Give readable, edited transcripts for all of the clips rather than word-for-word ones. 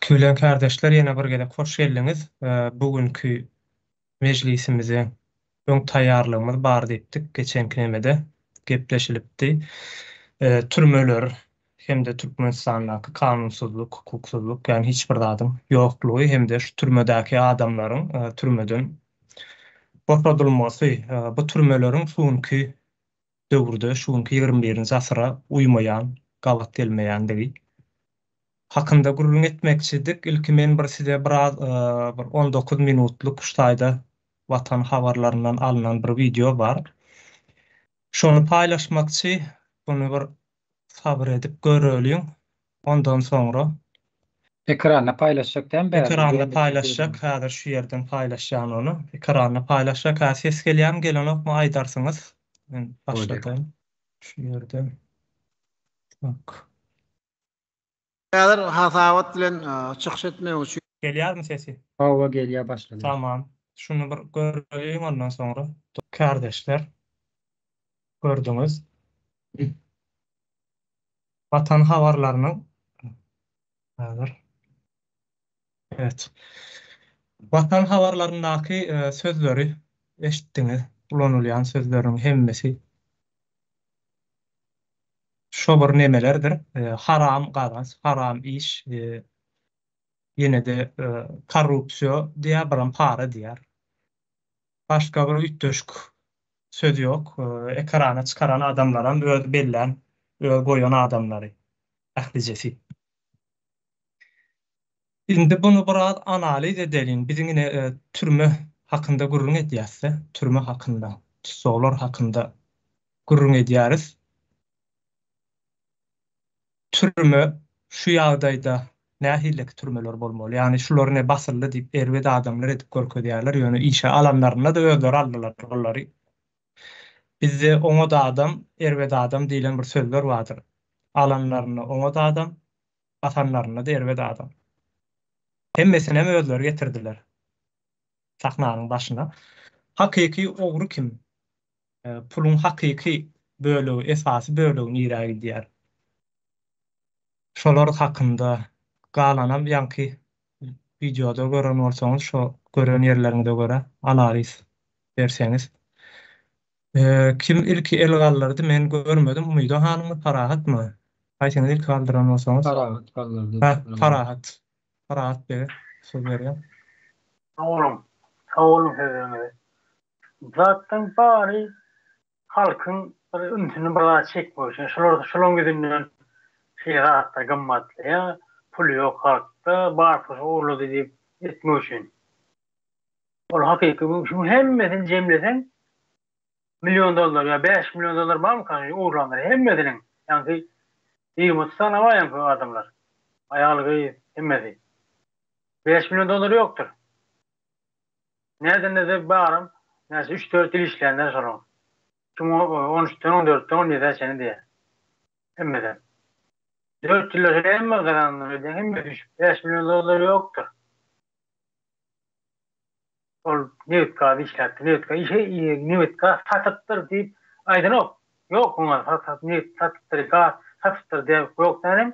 Külen kardeşler ýene bir gelek hoş geldiňiz. Bugünkü mejlisimize öň taýýarlygymyz bar diýipdik. Geçenki nemede gepleşilipdi. Türmeler hem-de Türkmenistandaky kanunsuzluk, hukuksuzluk, ýani hiç bir zadyň ýoklugy hem-de şu türmedäki adamlaryň türmeden boşadylmasy, bu türmeleriň şuňky döwürde, şuňky 21-nji asyra uýmaýan, galat gelmeýändigi hakynda gurulun etmekçidik. İlki men bir size bir 19 minutluk ştaýda Watan habarlarından alınan bir video var. Şonu paýlaşmakçy, bunu bir sabır edip göreliň. Ondan soňra Ekranla paylaşacaktan bäri. ekranda paýlaşjak, häzir şu ýerden paýlaşýan onu. Ekranda paýlaşjak, ses gelýän gelenokmy aýdarsyňyz. Men başlataýyn. Şu ýerden. Bak. Häzir hasawat bilen çykyş etmek üçin Gelýärmi sesi? Hava gelýär başladı. Tamam. Şunu bir görelim ondan sonra. Kardeşler. Gördünüz. Vatan havarlarının hazır. Evet. Vatan havarlarındaki sözleri eşittiniz. Ulanılayan sözlerin hemmesi şobur nemelerdir. Haram garaz, haram iş, yine de korrupsiyo diye bir para diýär. Başka bir ütdöşk söz yok. Ekrana çıkaran adamların öz bellen, öz goyan adamları. Ahlicesi. Indi bunu biraz analiz edelim. Bizim yine türme hakkında gurrun edýärse, türme hakkında, tutsalar hakkında gurrun edýäris. Türme şu ýagdaýda nähillik türmeler bolmaly. Yani şular ne basyrly diýip erwede adamlar edip görkezýärler. Ýöne işe alanlaryna da özleri aldylar olary. Bizde oňa da adam, erwede adam diýilen bir sözler vardyr. Alanlaryna oňa da adam, atanlaryna da erwede adam. Hemmesine özleri getirdiler. Sahnanyň başyna. Hakyky ogry kim? Pulun hakyky bölegi, esasy bölegi ýerä gidýär. Şolar hakynda galanan ýanky videoda gören bolsaňyz, şo gören ýerleriňde göre analiz berseňiz. Kim ilki el galdyrdy men görmedim. Umydo hanymmy, Parahatmy? Haýsyny ilki galdyran bolsaňyz. Parahat kaldırdı. Parahat. Parahat beri söz berýär. Oğlum sözlerine. Zaten bari halkın üntünü bana çekmiyor. Şolon gözünden rahatta gammatlı ya. Pul yok halkta. Barfız oğlu deyip etmiyor için. Ol hakiki bu hemmesini cemlesen $1.000.000 ya $5 milyon var mı kanka? Uğurlanır. Hemmesinin. Yani 20 tane var yani adamlar. Ayağlı hemmesi. $5 milyon yoktur. Nereden de bağırım? Neyse 3-4 yıl işleyenler sonra. Çünkü 13'ten 14'ten 17'den sene diye. Hemmeden. 4 yıl sonra hemme kazanılır. Hemme düşüp $5 milyon yoktur. O Nevitka işletti. Nevitka işe Nevitka satıttır deyip aydın yok. Yok onlar satıttır diye yok derim.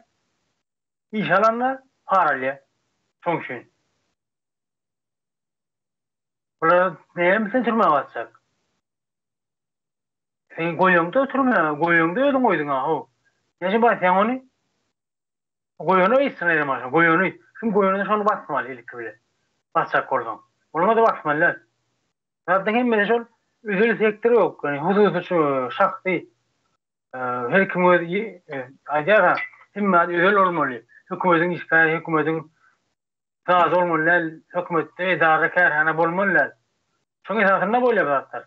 İş alanlar paralı. Sonuçta. Burada neye misin türmeye batacak? Sen goyonda türmeye, goyonda ödün koydun ha. Nece bat sen onu? Goyonu içsin elim aşağı, goyonu iç. Şimdi goyonu şunu basmalı ilik bile. Batacak oradan. Olmadı basmalılar. Zaten hem de şöyle özel sektörü yok. Yani huzursuz şu şahsi. Her kim acaba hem özel olmalı. Hükümetin işgali, hükümetin razı olmalılar, hükümette idare kerhane bolmalılar. Çünkü esasında böyle yapacaklar.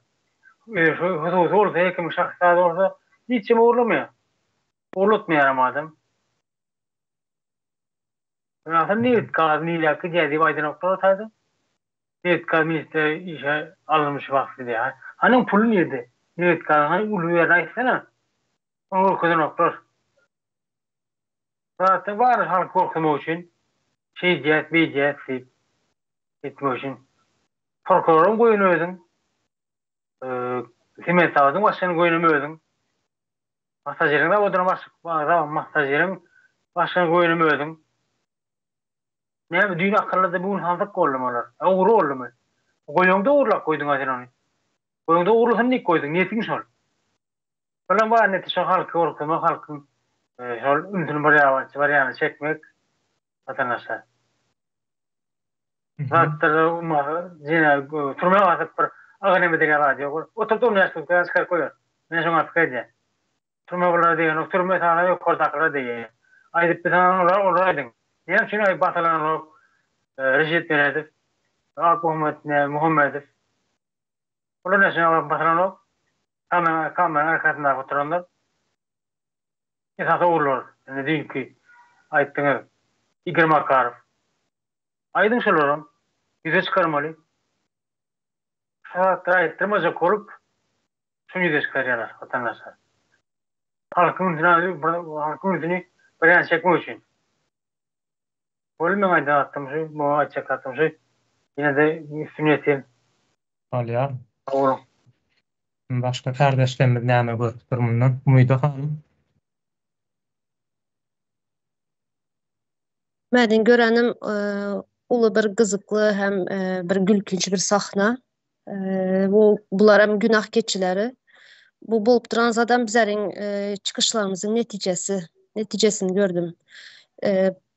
Şu hususi olsa, hekim şahsiyatı olsa hiç mi uğurlamıyor? Uğurlatmıyor madem. Aslında niyet kağıdı nilaki cedi vaydı nokta olsaydı. Niyet kağıdı işte işe alınmış vakti diye. Hanım pulu niyeti? Niyet kağıdı hani ulu yerine etsene. Onu korkudu nokta. Zaten var halk korkma için. Şey cihet, bir cihet, etme için. Prokurorun koyunu ödün. Himmet ağzın başkanın koyunu ödün. Mastajyerin de oduna mastajyerin başkanın koyunu ödün. Ne dünya akıllıda bu haldık ollamalar. Uğru ollama. Goyongda uğurlak koydun azir onu. Goyongda uğurlusun ne koydun? Niyetin şol. Falan var neti halkı ortama halkın şol ümtünü barayağını çekmek vatandaşlar. Hatta umar yine turmaya atıp bir ağını bir radyo. Oturup onu yaşlıkta çıkar koyuyor. Ne şuna fikirce. Turmaya olar diye, turmaya sana yok kortaklar diye. Aydıp bir tane olar aydın. Niye çünkü ay batalan o Reşit Benedif, Ak Muhammedif. Olar ne şuna batalan o. Kamen arkasında oturanlar. Esası uğurlar. Yani değil ki ayıttığınız. İgir Makarov. Aydın şularım. Yüze çıkarmalı. Şahatlar ayıttırmaca korup şunu yüze çıkarıyorlar vatandaşlar. Halkın yüzünü beyan çekmek için. Ölümün aydan attım şu, bu açık attım şu. Yine de üstüniyeti Alýar. doğru. Başka kardeşlerimiz näme görüp durmundan? Umyda hanım. Mäden görenim uly bir gyzykly hem bir gülkünç bir sahna. Bular hem günah keçileri. Bu bolup duran zaten bizlerin çıkışlarımızın neticesini gördüm.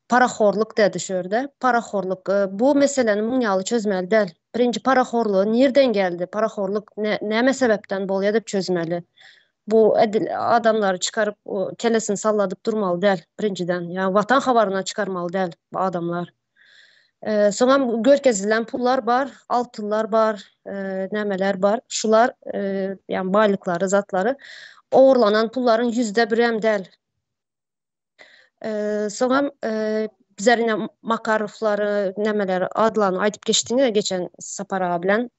Paraxorluk dedi şöyle. Paraxorluk. Bu meselenin munyalı çözmeli değil. Birinci paraxorluğu nereden geldi? Paraxorluk ne sebepten bolýar dep çözmeli. Bu adamları çıkarıp kellesini salladıp durmalı değil birinciden. Yani vatan habarına çıkarmalı değil bu adamlar. Sonra görkezilen pullar var, altınlar var, nemeler var. Şular yani baylıkları, zatları oğurlanan pulların %1 değil. Sonra bizlerine Makarovları, nemeleri adlarını aytıp geçtiğinde geçen Sapar abilen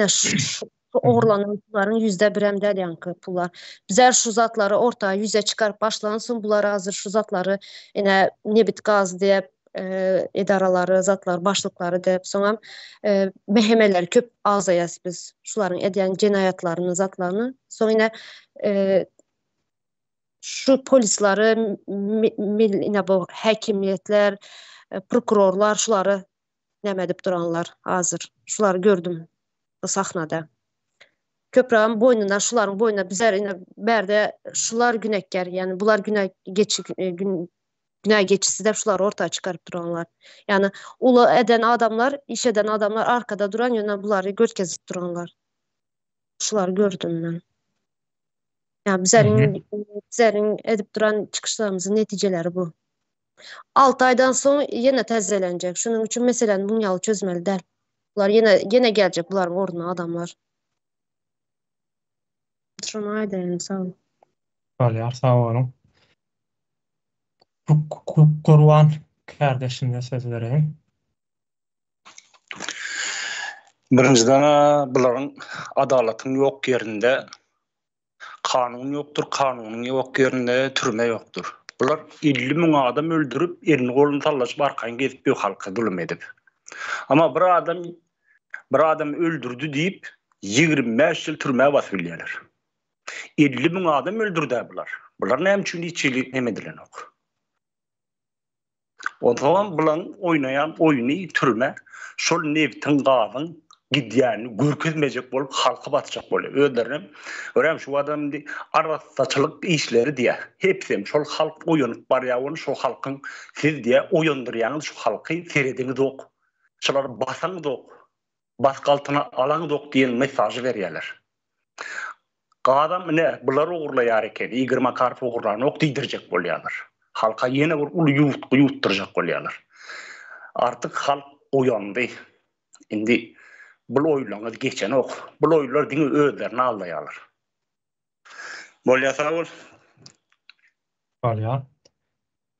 şu oğurlanan pulların %1 değil yankı pullar. Bizler şu zatları ortaya yüze çıkarıp başlansın. Bunlar hazır şu zatları yine nebit gaz diye edaraları, zatlar, başlıkları deyip sonra mehemeler köp azayas biz şuların ediyen cinayetlerini, zatlarını. Sonra yine şu polisleri, yine bu hakimiyetler, prokurorlar şuları nemedip duranlar hazır. Şuları gördüm bu sahnada. Köprağın boynuna, şuların boynuna bizler yine berde şular günahkar, yani bular günah geçisi de şular ortaya çıkarıp duranlar. Yani ulu eden adamlar, iş eden adamlar arkada duran yöne bunları görkezip duranlar. Şular gördüm ben. Yani bizlerin edip duran çıkışlarımızın neticeleri bu. 6 aydan sonra yine tezelenecek. Şunun için meselenin bunyalı çözmeli değil. Bunlar yine gelecek bunların oruna adamlar. Şuna ayda sağ olun. Alýar, sağ olun. Gurwan kardeşime söz vereyim. Birinciden buların adalatyň ýok ýerinde kanun ýokdur, kanunun ýok ýerinde türme ýokdur. Bular 50 000 adam öldürüp, elini golunu tallaşyp arkaň gezip ýok halka zulüm edip. Ama bir adam öldürdü diýip 25 ýyl türmeye basyp bilýärler. 50 000 adam öldürdi bular. Bular näme üçin içilik nemedilen ok. O zaman bulan oynayan oyunu türme, şol nebitin gazyň gidýäni görkezmejek bolup halka batacak bolup. Öýlerim şu adam arwatçylyk işleri diýe. Hepsi şol halk oýunyp barýagyny şol halkyň siz diýe oýandyrýanyň şu halky serediňiz ok. Şolary basaňyz ok. Basgaltyna alaňyz ok diýen mesajy berýärler. Gadam ne bular ogurlaýar eken, Igor Makarov ogurlany ok diýdirjek bolýarlar. Halka yine bir ulu yutturacak bolýarlar. Artık halk oyandy. Indi bu oýlanyz geçen ok. Bu oýlar diňe özlerini aldaýarlar. Bolýar sağ ol. Alýar.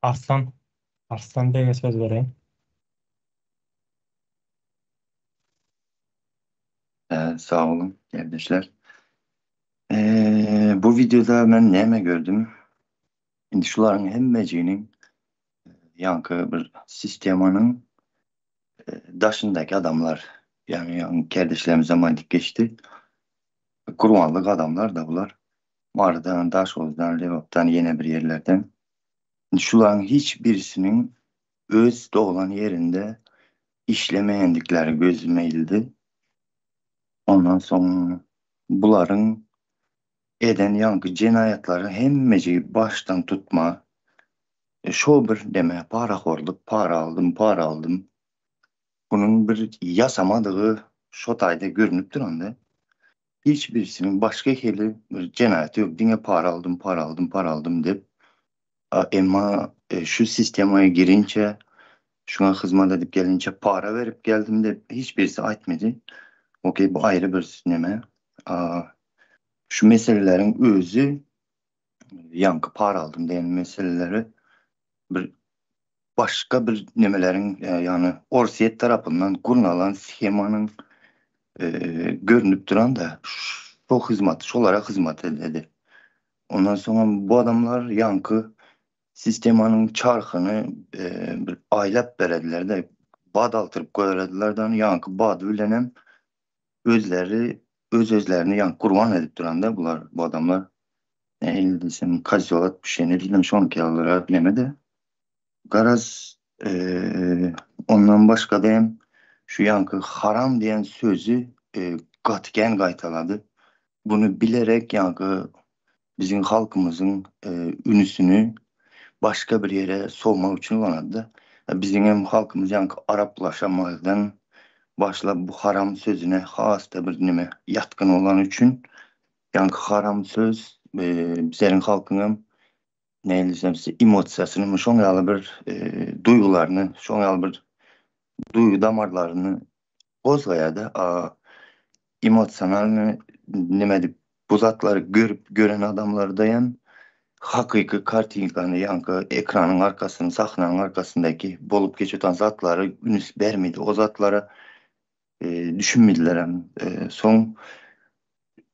Arslan beýe söz bereyim. Sağ olun kardeşler. Bu videoda ben neme gördüm? Şimdi şuların hemmecinin yankı bir sistemanın daşındaki adamlar, yani kardeşlerimize mandik geçti. Kurmanlık adamlar da bunlar. Mağaradan, Daşoz'dan, Levap'tan, yine bir yerlerden. Şuların hiçbirisinin öz doğulan yerinde işlemeyendikleri gözüme ildi. Ondan sonra buların eden yankı cinayetleri hemmeci baştan tutma, şo bir deme para aldım. Bunun bir yasamadığı şotayda görünüp duranda hiçbirisinin başka keli bir cinayeti yok. Dine para aldım deyip. Emma şu sistemaya girince, şuna hizmet edip gelince para verip geldim de hiçbirisi aytmadı. Okey, bu ayrı bir neme. Şu meselelerin özü yankı para aldım diyen meseleleri bir başka bir nemelerin yani Orsiyet tarafından kurulan schemanın görünüp duran da şolara hizmet edildi. Ondan sonra bu adamlar yankı sistemanın çarkını bir aylap berediler de bad altırıp koyardılardan yankı bad ülenem özlerini yankı kurban edip duran da bu adamlar ne desem kazolat bir şey ne bileyim şu anki yıllara bilemedi. Garaz ondan başka diyeyim şu yankı haram diyen sözü katken gaytaladı. Bunu bilerek yankı bizim halkımızın ünüsünü başka bir yere soğumak için kullanıldı. Bizim hem halkımız yankı Araplaşamadan başla bu haram sözüne hasta bir nime yatkın olan için yankı haram söz bizlerin halkının ne diyeceğim size emotsiyasını, şoňaly bir duygularını, şoňaly bir duygu damarlarını bozgaýady. Emosionalny nime dip bu zatları görüp gören adamlardayan hakyky kartinkany yankı ekranın arkasını, sahnanın arkasındaki bolup geçen zatları ünüs bermedi. O zatlara düşünmediler hem. Son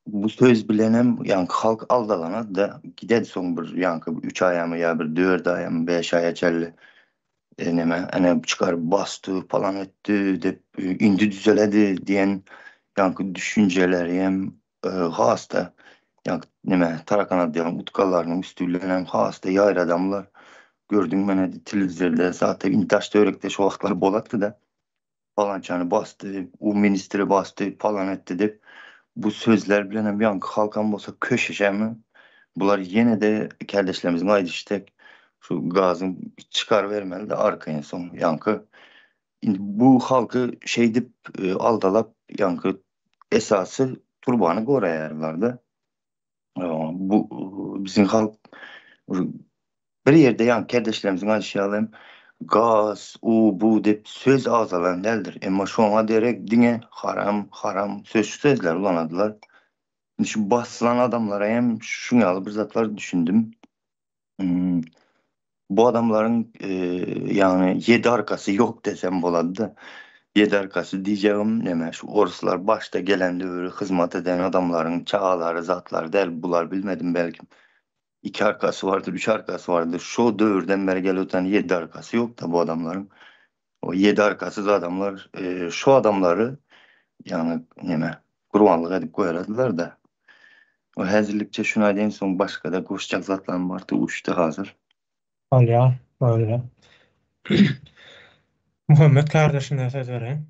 bu söz bilenem yankı halk aldalana da gidedi son bir yankı 3 ayamı ya bir 4 ayamı 5 aya çelli neme çıkar bastı falan etti de indi düzeledi diyen yankı düşünceleri hem hasta yankı neme tarakana diyen utkalarının üstüylenen hasta yayır adamlar gördüm ben de televizyonda zaten intaşta örekte şu vakitler bolattı da falançanı bastı o ministri bastı falan etti de bu sözler bilenem yankı halkan bolsa köşeşemi bular yine de kardeşlerimizin aydı işte şu gazın çıkar vermeli de arkaya son yankı. Bu halkı şey dip aldalap yankı esası turbanı gorayarlardı. Bu bizim halk bir yerde yankı kardeşlerimizin aşağılayım gaz, bu dip söz ağzalan deldir. Ama şu an derek dine haram sözler ulanadılar. Şu basılan adamlara hem şunu alıp bir zatlar düşündüm. Bu adamların yani 7 arkası yok desem boladı da 7 arkası diyeceğim neme şu Oruslar başta gelen de hizmet eden adamların çağaları zatlar der bular bilmedim belki 2 arkası vardır 3 arkası vardır şu dövrden beri geliyordan 7 arkası yok da bu adamların o 7 arkasız adamlar şu adamları yani neme kurbanlık edip koyardılar da o hazırlıkça şuna en son başka da koşacak zatlar vardı uçtu hazır. Alya, öyle. Muhammed kardeşine söz vereyim.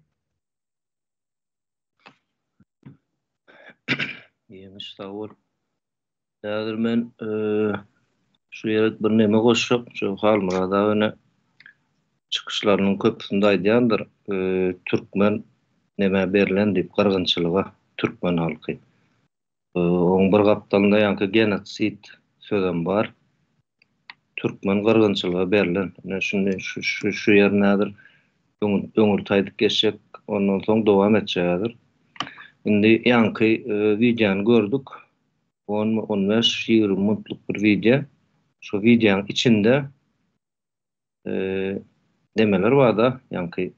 Yemiş sağ ol. Häzir men şu ýere bir neme goşup, şu Halmurada öne çıkışlarynyň köpüsinde aýdýandyr. Türkmen neme berilen diýip gargynçylyga Türkmen halky. Oň bir gapdalynda ýanky genotsit sözem bar. Türkmen gargynçylyga berilen. Şundan şu ýer nädir? Öňür taýdyp geçjek, ondan soň dowam etjekdir. Indi ýanky videony gördük. 10-15-20 minutluk bir video. Şu videonun içinde demeler var da ýanky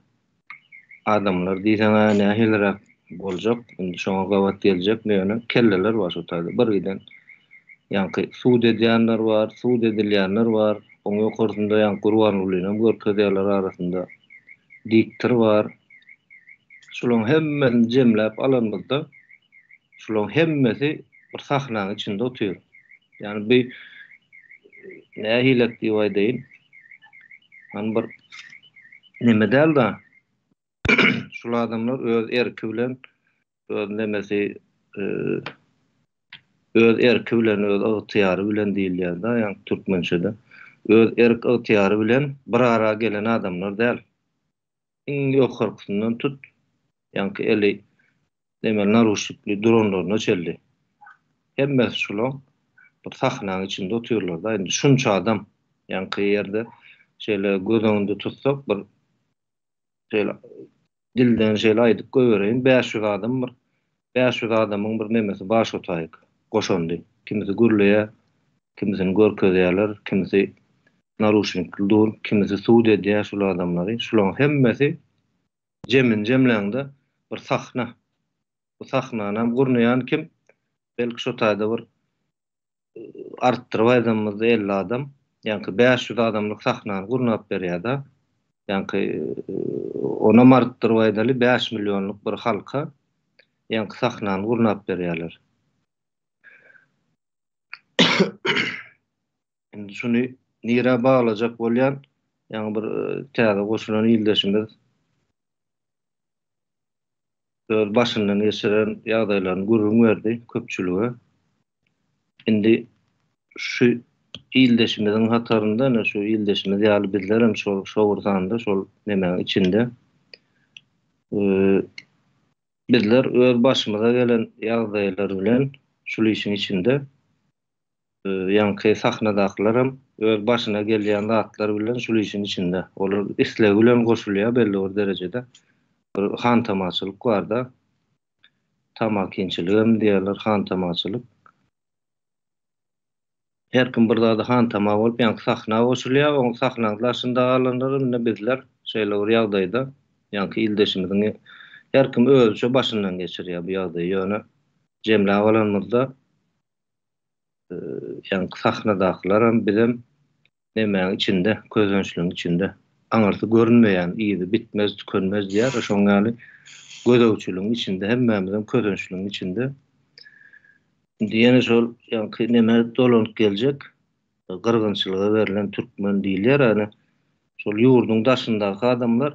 adamlar diýsen nähelerak boljak, indi şoňa gawat geljek näme kelleler var şu taýda. Bir giden ýanky suud edýänler var, suud edilýänler var. Oň ýokarsynda ýanky Gurbanulyny görkezýärler arasynda diktir var. Şularyň hemmesini jemläp alanmazda şularyň hemmesi bir sahnanyň içinde otuýar. Yani bir nähilek diýip aýdyn. Han bir neme däl da şol adamlar öz erki bilen öz nemesi öz erki bilen öz ıhtiyary bilen diýilýär da, ýani türkmençede. Öz erk ıhtiyary bilen bir ara gelen adamlar däl. Iň ýokarkysyndan tut, ýani eli demel naruşykly dronlaryna çeldi. Hemmesi şulaň bir sahnanyň içinde oturýarlar da. Indi şunça adam ýani ýerde şeýle gözüňde tutsak bir şeýle dilden şeýle aýdyp göýbereýin 500 adam bir 500 adamyň bir nemesi baş otaýyk goşandy. Kimisi gürleýär, kimisini görkezýärler, kimisi naruşnikli dur, kimisi suud edýär şol adamlary. Şulaň hemmesi jemleňde bir sahna. Bu sahnany gurnaýan kim? Belki şo taýda bir artdyryp aýdymyzda 50 adam, ýani 500 adamlyk sahnany gurnap berýär da. Ýani ona artdyryp aýdaly 5 millionluk bir halka ýani sahnany gurnap berýärler. Indi şunu nire bağlajak bolýan ýani bir täze goşulan ýyldaşymyz öz başyndan geçiren ýagdaýlaryny görüň berdi köpçülüge. Indi şu ýyldaşymyzyň hatarynda şu ýyldaşymyz ýaly bizler hem şol şowurzanda şol nemeň içinde bizler öz başymyza gelen ýagdaýlar bilen şol işin içinde ýani sahnadakylar öz başyna gelýän zatlar bilen şol işin içinde. Olar isleg bilen goşulýar belli bir derejede. Bir hantamaçylyk bar da. Tamakinçiligim diýerler, hantamaçylyk. Her kim bir zada hantama bolup ýani sahna goşulýar, oň sahnanyň başynda galanlar bizler şeýle bir ýagdaýda ýani ýyldaşymyzyň her kim özçe başyndan geçirýär bu ýagdaýy. Ýöne jemle galanlarda ýani sahnadakylar hem bizim nemeň içinde, közönçlüğün içinde aňarty görünmeýän, iýdi bitmez, tükenmez diýär. Şoňaly gözöwçülüğün içinde hemmemizin közönçlüğün içinde. Diýene şol ýani neme dolanyp geljek, gyrgynçylyga berilen türkmen diýilýär. Ýani şol ýurdun daşyndaky adamlar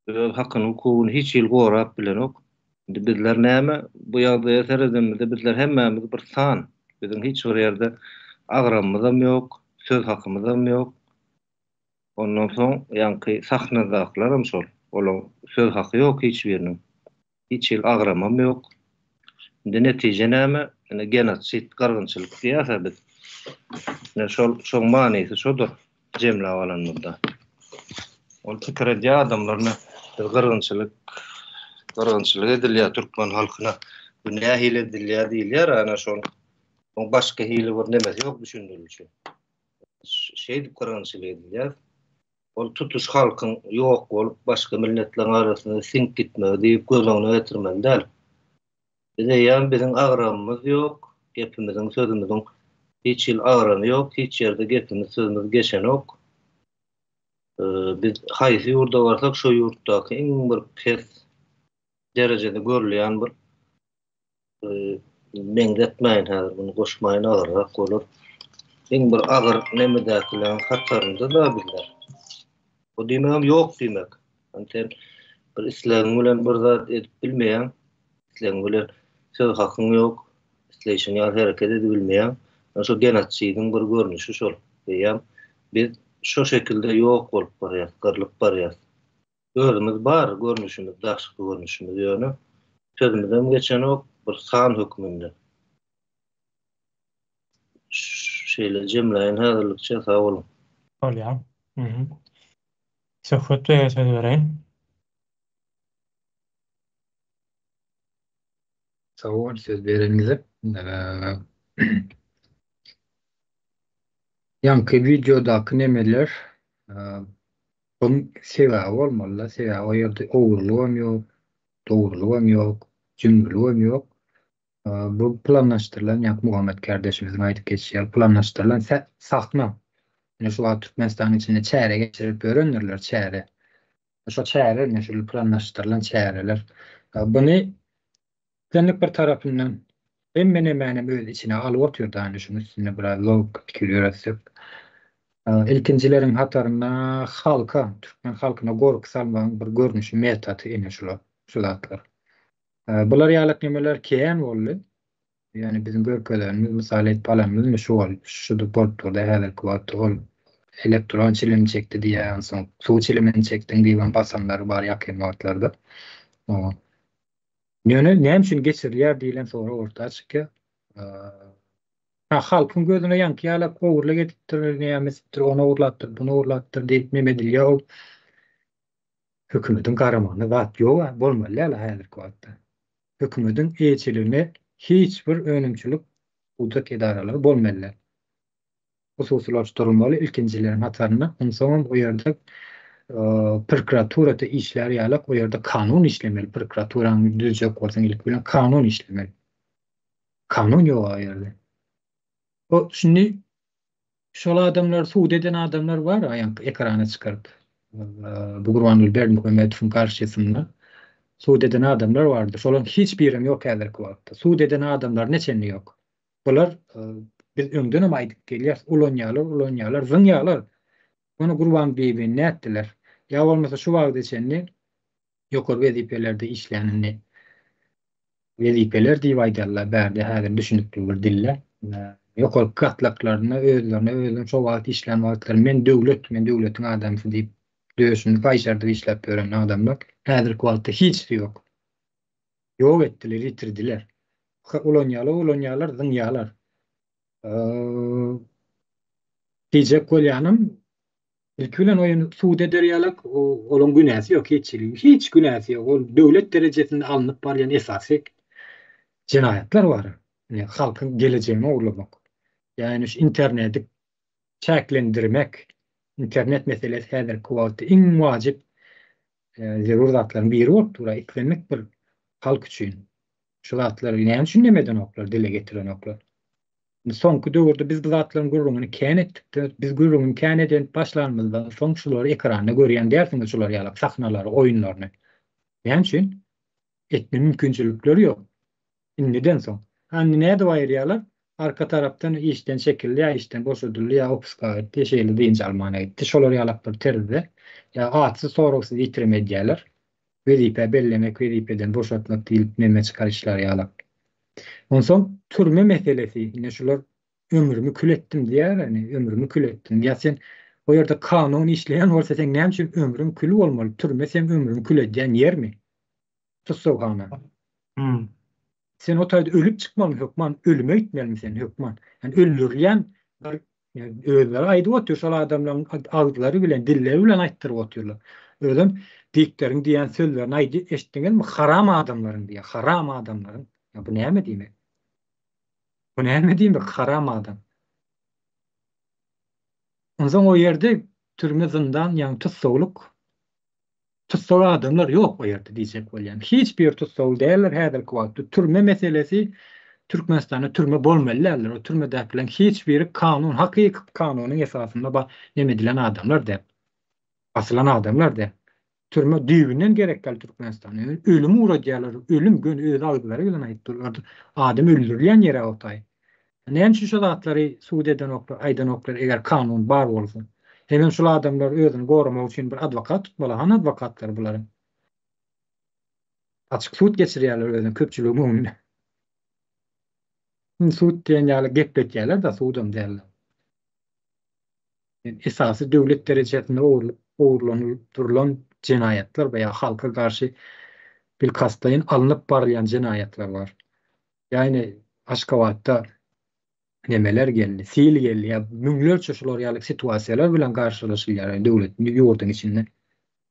öz hakyny, hukugyny hiç ýyl gorap bilenok. Indi bizler näme bu ýagdaýa seredimizde bizler hemmemiz bir san. Bizim hiç bir ýerde agramymyz hem ýok, söz hakymyz hem ýok. Ondan soň ýani sahnadakylar hem şol. Olaň söz haky ýok hiç biriniň. Hiç ýyl agramam ýok. Indi netije näme? Ene genotsit, gargynçylyk diýärse biz. Ne şol manysy şodur jemle alanlarda. Ol pikir edýär adamlaryna gargynçylyk edilýär türkmen halkyna. Bu nähile edilýär diýilýär, ana şol başga hili bir nemesi ýok düşündirilýär. Şeýdi gargynçylyk edilýär. Ol tutuş halkyň ýok bolup başga milletleriň arasynda sink gitmegi diýip gözüňe getirmeli däl. Bize ýan bizim agramymyz ýok, gepimiziň sözümüziň hiç ýyl agramy ýok, hiç ýerde gepimiz sözümüz geçen ok. Biz haýsy ýurda barsak şo ýurtdaky iň bir pes derejede görülýän bir meňdetmeýin häzir bunu goşmaýyn agyrrak bolar. Iň bir agyr nemedäkileň hatarynda da bizler. O diýmegim ýok diýmek. Anten bir islegiň bilen bir zat edip bilmeýän, islegiň bilen söz hakyň ýok, isleýişiň ýa hereket edip bilmeýän, şo genotsidin bir görnüşi şol. Diýýär, biz şo şekilde ýok bolup barýar, gyrlyp barýar. Özümüz bar, görnüşimiz, daşky görnüşimiz ýöne. Sözümizden geçen ok bir san hükmünde. Şeýle jemleýän häzirlikçe sag bolun. Bolýar. Söhbet söz bereýin. Sağ ol söz bereniňize. Ýanky videodaky nemeler bunun sebäbi bolmaly. Sebäbi o ýerde owurluk hem ýok, dogurluk hem ýok, jüngülük hem ýok. Bu planlaşdyrylan, ýa Muhammed kardeşimiziň aýdyp geçýär, planlaşdyrylan sahna. Ýani şu Türkmenistanyň içinde çäre geçirip örendirler, çäre. Şu çäre, ne şu planlaşdyrylan çäreler. Bunu denlik bir tarapyndan hem menem öz içine alyp oturýar, şunun üstüne biraz log pikir ýöretip. ilkinjilerin hatarına halka, Türkmen halkyna gorky salmagyň bir görnüşi metaty ene şular, şu zatlar. Bular ýalyk nemeler keýen boldy. Yani bizim görkelerimiz, misal etpalarymyz şu bol, şu portda häzirki wagtda ol elektron çilim çekdi diýen soň suw çilimini çekdiň diýen basanlar bar ýakyn wagtlarda. Näme üçin geçirilýär diýilen soňra ortaga çykýar. Halkyň gözüne ýanky ýalap gowurla gedipdir, nämedir, ona urlatdyr, buna urlatdyr diýip neme edilýär. Hökümetiň garamagyna zat ýok, bolmaly ýaly häzirki wagtda. Hökümetiň eýçiligine hiç bir önümçülük udak edaralary bolmaly. Hususlaşdyrylmaly ilkinjilerin hatarına. Onsoň o ýerde prokuraturada işler ýalyk o ýerde kanun işlemeli. Prokuraturaň düzjek bolsaň ilk bilen kanun işlemeli. Kanun ýok o ýerde. O şimdi şol adamlar, suud eden adamlar bar, ýa-ni ekrana çykaryp bu Gurbanuly Berdimuhammedowyň karşysynda suud eden adamlar bardy. Şolaryň hiç birim ýok häzirki wagtda. Suud eden adamlar neçeni ýok. Bular biz öňden aýdyp gelýär, ulanýarlar, zynýarlar. Bunu Gurban beýbi näetdiler? Ya bolmasa şu wagtda içenni ýokary wezipelerde işlänini wezipeler diýip aýdarlar. Bärde häzir düşünipdir bir dille. Ýokary gatlaklaryna özlerine şu wagt işlän wagtlar men döwletiň adamsy diýip döşünü gaýşardyp işläp beren adamlar häzirki wagtda hiç ýok. Ýok etdiler, ýitirdiler. Ulanýarlar, zynýarlar. Diyecek bolýanym ilk bilen oýuny suud eder ýalyk olaň günäsi ýok, hiç günäsi ýok. Ol döwlet derejesinde alınıp barýan esasy jinayatlar bar. Yani halkyň geleceğini ogurlamak. Yani şu interneti çäklendirmek, internet meselesi häzirki wagtda iň wajyp zerurlatlaryň biri bolup tura eklenmek bir halk üçin. Şu zatlary näme üçin demeden oklar, dile getiren oklar. Soňky döwürde biz bu zatlaryň gurrungyny kän etdik. Biz gurrungyny kän eden başlanmazda soň şulary ekranda görýän därsiňiz şular ýalyk sahnalary, oýunlaryny. Näme üçin? Etme mümkinçilikleri ýok. Neden soň? Hanny näde baýrýarlar? Arka tarapdan işden çekildi, işden boşadyldy, ýa opuska etdi, şeýle diýinçe almana etdi. Şolar ýalyk bir teride. ýa atsy soraksy ýitirmedýärler. Wezipe bellemek, wezipeden boşatmak diýip neme çykaryşlar ýalyk. Onsoň türme meselesi, ýene şular ömrümü kül etdim diýär, hani ömrümü kül etdim. Ya sen o ýerde kanun işleýän bolsa sen näme üçin ömrüm kül bolmaly? Türme sen ömrümü kül edýän ýermi? Tutsowhana. Sen o taýda ölüp çykmaly hökman, ölüme gitmeli sen hökman. Yani öldürýän özleri aýdyp otur şol adamlaryň agdylary bilen, dilleri bilen aýtdyryp oturlar. Özüm diýiklerin diýen sözlerini aýdy eşitdiňizmi? Haram adamlaryň diýär, haram adamlaryň. Ya bu näme diýmek? Bu näme diýmek? Haram adam. Onsoň o ýerde türme zyndan, ýa-ni tutsaw adamlar ýok o ýerde diýjek bolýan. Hiç bir tutsaw däller häzirki wagtda. Türme meselesi Türkmenistanda türme bolmalylar. O türmedäkiler hiç biri kanun, hakyky kanunyň esasynda neme edilen adamlar däp. Asylan adamlar däp. Türme düýbünden gerekli Türkmenistanda. Ölüm uğradýarlar, ölüm gün öz agdylary bilen aýtdylar. Adam öldürilýän ýere otay. Näme şu şolatlary suud eden oklar, aýdan oklar eger kanun bar bolsa. Hemen şu adamlar özüni goramak üçin bir advokat tutmaly. Han advokatlar bulary. Açyk suud geçirýärler özüni köpçüligi mümkin. Suud diýen ýaly gepletýärler da suudum derler. Esasy döwlet derejesinde ogurlanylan jinayatlar veya halka karşı bir kastaýyn alınıp barýan jinayatlar bar. Yani Aşgabatda nemeler geldi, sil geldi. Ya müňlerçe şolar ýalyk situasiýalar bilen garşylaşýar döwlet ýurdun içinde.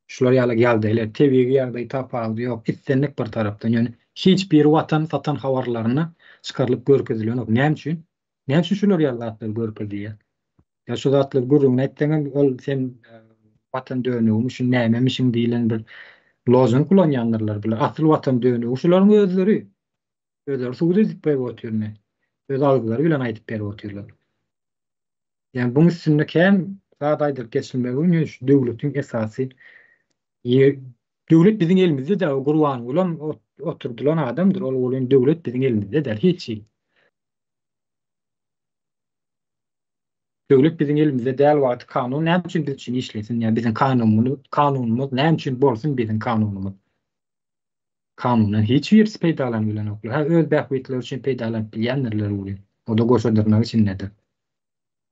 Şolar ýalyk ýagdaýlar, tebigi ýagdaý tapawdy ýok, itsenlik bir tarapdan. Yani hiç bir watan satan habarlaryna çykarylyp görkezilýän ýok. Näme üçin? Näme üçin şolar ýalyk görkezilýär? Ya şu zatlar gurrungyny etdiňiz, ol sen watan dönügi üçin nämemişiň diýilen bir lozung kullanýanlar biler. Asyl watan dönügi şolaryň özleri. Özleri suud edip berip oturýar. Öz algylary bilen aýdyp berip oturýarlar. Yani bunun üstünde hem zat aýdyp geçilmegi üçin şu döwletiň esasy döwlet biziň elimizde de Gurban bilen oturdulan adamdyr. Ol bolan döwlet biziň elimizde de hiç. Döwlet biziň elimizde däl wagt kanun näme üçin biz üçin işlesin? Ýa biziň kanunumuz näme üçin bolsun biziň kanunumuz? Kanunan hiç bir peýdalan bilen oklar. Ha öz bähwetleri üçin peýdalan bilýänler bolýar. O da goşadyrmak üçin nädir?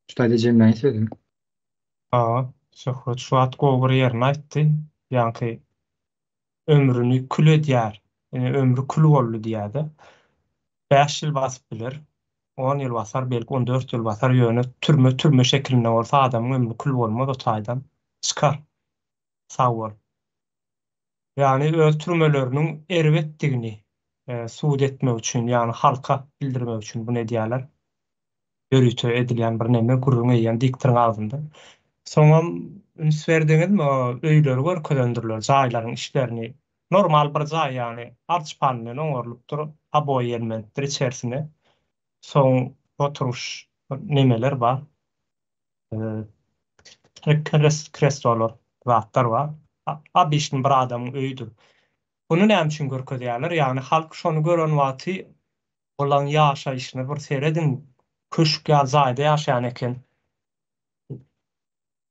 Şuýda jemläň sözüm. Şöhret şu at gowur ýerine aýtdy. Ýa-ni ömrüni kül edýär. Ömrü kül boldy diýäde. 5 ýyl basyp biler. 10 ýyl basar, belki 14 ýyl basar ýöne türme şekilinde bolsa adamyň ömrü kül bolmaz, o taýdan çykar. Sag bol. Ýani öz türmeleriniň erwetdigini suud etmek üçin, ýani halka bildirmek üçin bu ne diýerler? Ýörüte edilýän bir neme gurrun eýen diktirin agzynda. Soňam üns berdiňizmi, öýleri görkelendirler, jaýlaryň işlerini. Normal bir jaý ýani arçpanlyň oňorlup durup, aboý elementler içerisine soň oturuş nemeler bar. Krestolar, zatlar bar. Abişin bir adamyň öýüdür. Bunu näme üçin görkezýärler? Ýani halk şonu gören wagty bolan ýaşaýyşyny bir seredin, köşk ýa jaýda ýaşaýan eken.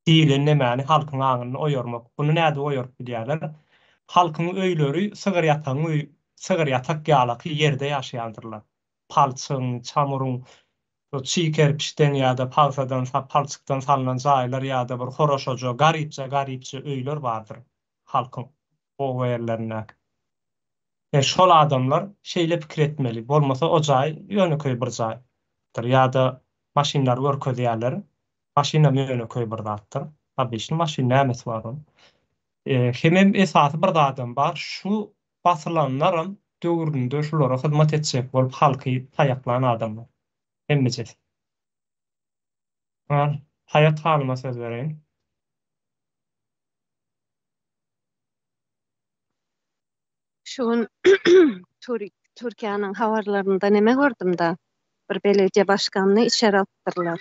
Diýilen nämäni halkyň aňyny oýarmak. Bunu näde oýarp bilýärler? Halkyň öýleri sygyr ýatak ýalaky ýerde ýaşaýandyrlar. Palçyň, çamuryň, çiğ kerpiçden ýa-da palsadan, palçykdan salynan jaýlar ýa-da bir horoşojo, garypça öýler bardyr halkyň o ýerlerine. Şol adamlar şeýle pikir etmeli. Bolmasa o jaý ýöneköý bir jaýdyr. Ýa-da maşinlar görkezýärler. Maşina ýöneköý bir zatdyr. Tabii şu maşin nämesi bar onun. Hemem esasy bir adam bar. Şu basylanlarym döwründe şulara hyzmat etjek bolup halky taýaklanan adamlar. Hemmece. Hayat halyma söz bereýin. Şuň Türkiýanyň habarlarynda neme gördüm da bir belediýe başkanyny içeri alpdyrlar.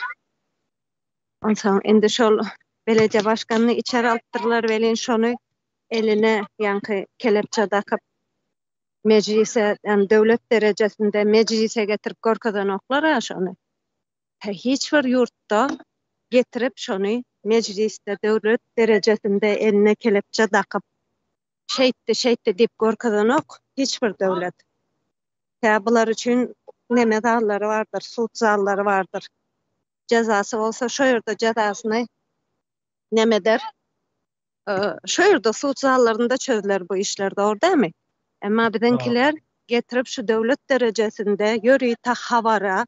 Ondan endi şol belediýe başkanyny içeri alpdyrlar welin şonu eline ýanky kelepçe takyp meclise, döwlet derejesinde meclise getirip görkezän oklar şonu. Hiç bir ýurtda getirip şonu mecliste döwlet derejesinde eline kelepçe takyp şeýtdi dip görkezän ok hiç bir döwlet. Bular üçin neme dallary bardyr, suud zallary bardyr. Jazasy bolsa şo ýerde jazasyny neme der? Şo ýerde suud zallarynda çözler bu işler dogry. Emma bizinkiler getirip şu döwlet derejesinde ýöri ta habara,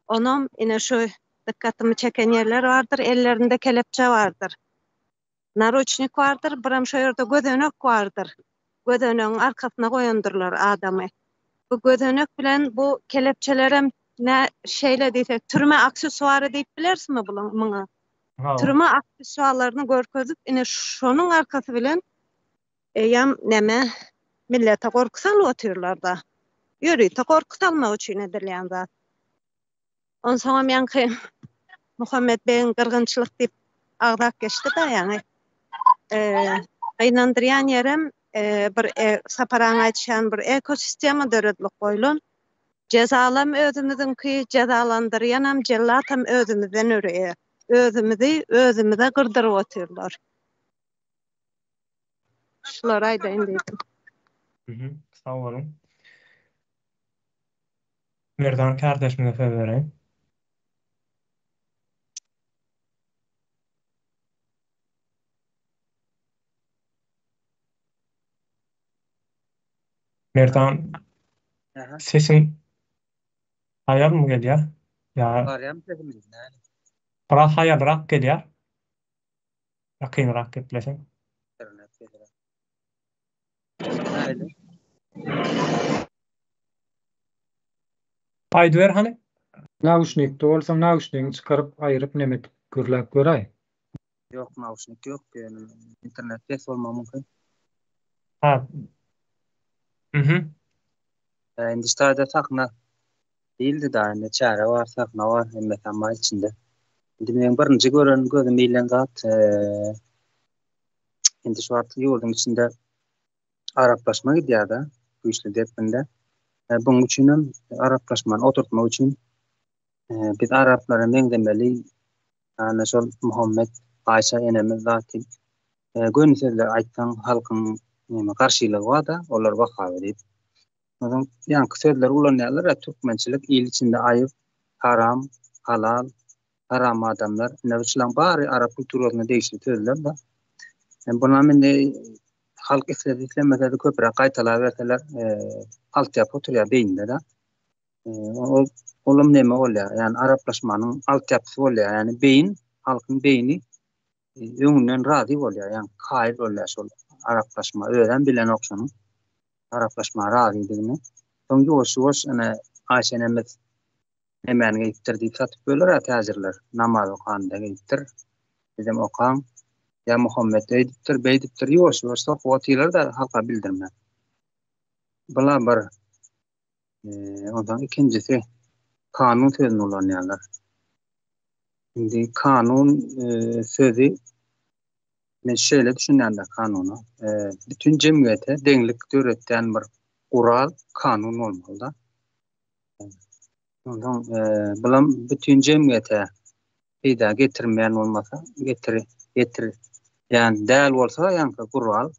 onam ine şu dikkatymy çeken ýerler bardyr, ellerinde kelepçe bardyr. Naroçnik bardyr, biram şo ýerde gödenek bardyr. Gödenegiň arkasyna goýandyrlar adamy. Bu gödenek bilen bu kelepçelerem ne şeýle diýsek, türme aksesuary diýip bilersimi muňa? Türme aksesuarlaryny görkezip, ine şonuň arkasy bilen ýam neme millete gorky salyp otyrlar da. Ýöri ta gorky salmak üçin edilýän zat. Onsoňam ýanky Muhammed Beýiň gyrgynçylyk diýip agdak geçdi da ýani. Gynandyrýan ýerem bir saparaň aýtşan bir ekosistema döredlik goýulan. Cezalam özümizinki cezalandyrýanam jellatam özümizden öre. Özümüze gyrdyryp otyrlar. Şular aýdaýyn diýdim. Sağ olun. Merdan kardeşime söz bereyim. Merdan sesin hayal mı gelýär? Ya Arayam sesimiz näme? biraz hayalrak gelýär. Yakynrak gepleşin. Aýdy ber hani? Naushnikde bolsa naushnikyny çykaryp aýryp neme görläp göräý. Yok, naushnik yok. İnternette sormam mümkün. Endi istada sakna değildi da ne çare var, sakna var, mekanma içinde. Endi men birinji gören gözüm bilen zat endi şu artık ýurdun içinde araplaşma gidýär da, güýçli depinde. Bunun üçin araplaşmany oturtmak üçin biz araplara meňdemeli Yani şol Muhammed Ayşe enemiz zaten gönül sözler aytsan halkın karşılığı var da olar baka verip. Ondan yankı sözler ulanýarlar Türkmençilik il içinde ayıp, haram, halal, haram adamlar. Ne biçilen bari Arap kültürüne değişik sözler da. Buna men halk islediklemede de köpürak kaytala verseler altyapı oturuyor beyinde de. Olum neme olya yani Araplaşmanın altyapısı olya yani beyin halkın beyni öňünden razy bolýar yani kaýyl bolýar şol Araplaşma öýden bilen okşanyň Araplaşma razydygyny soň ýoş ene Aýşenemet emäni gitdirdi satyp böler häzirler namaz okanda gitdir bizim okan ya Muhammed beýdipdir ýoş sohbetler da halka bildirme bular bir ondan ikincisi kanun sözüni ulanýarlar. Şimdi kanun sözü men şeýle düşünýärler kanuny. Bütün jemgyýete deňlik töretden bir gural, kanun bolmaly da. Ondan bilen bütün jemgyýete peýda getirmeýän bolmasa, getir. Yani däl bolsa ýa-da gural,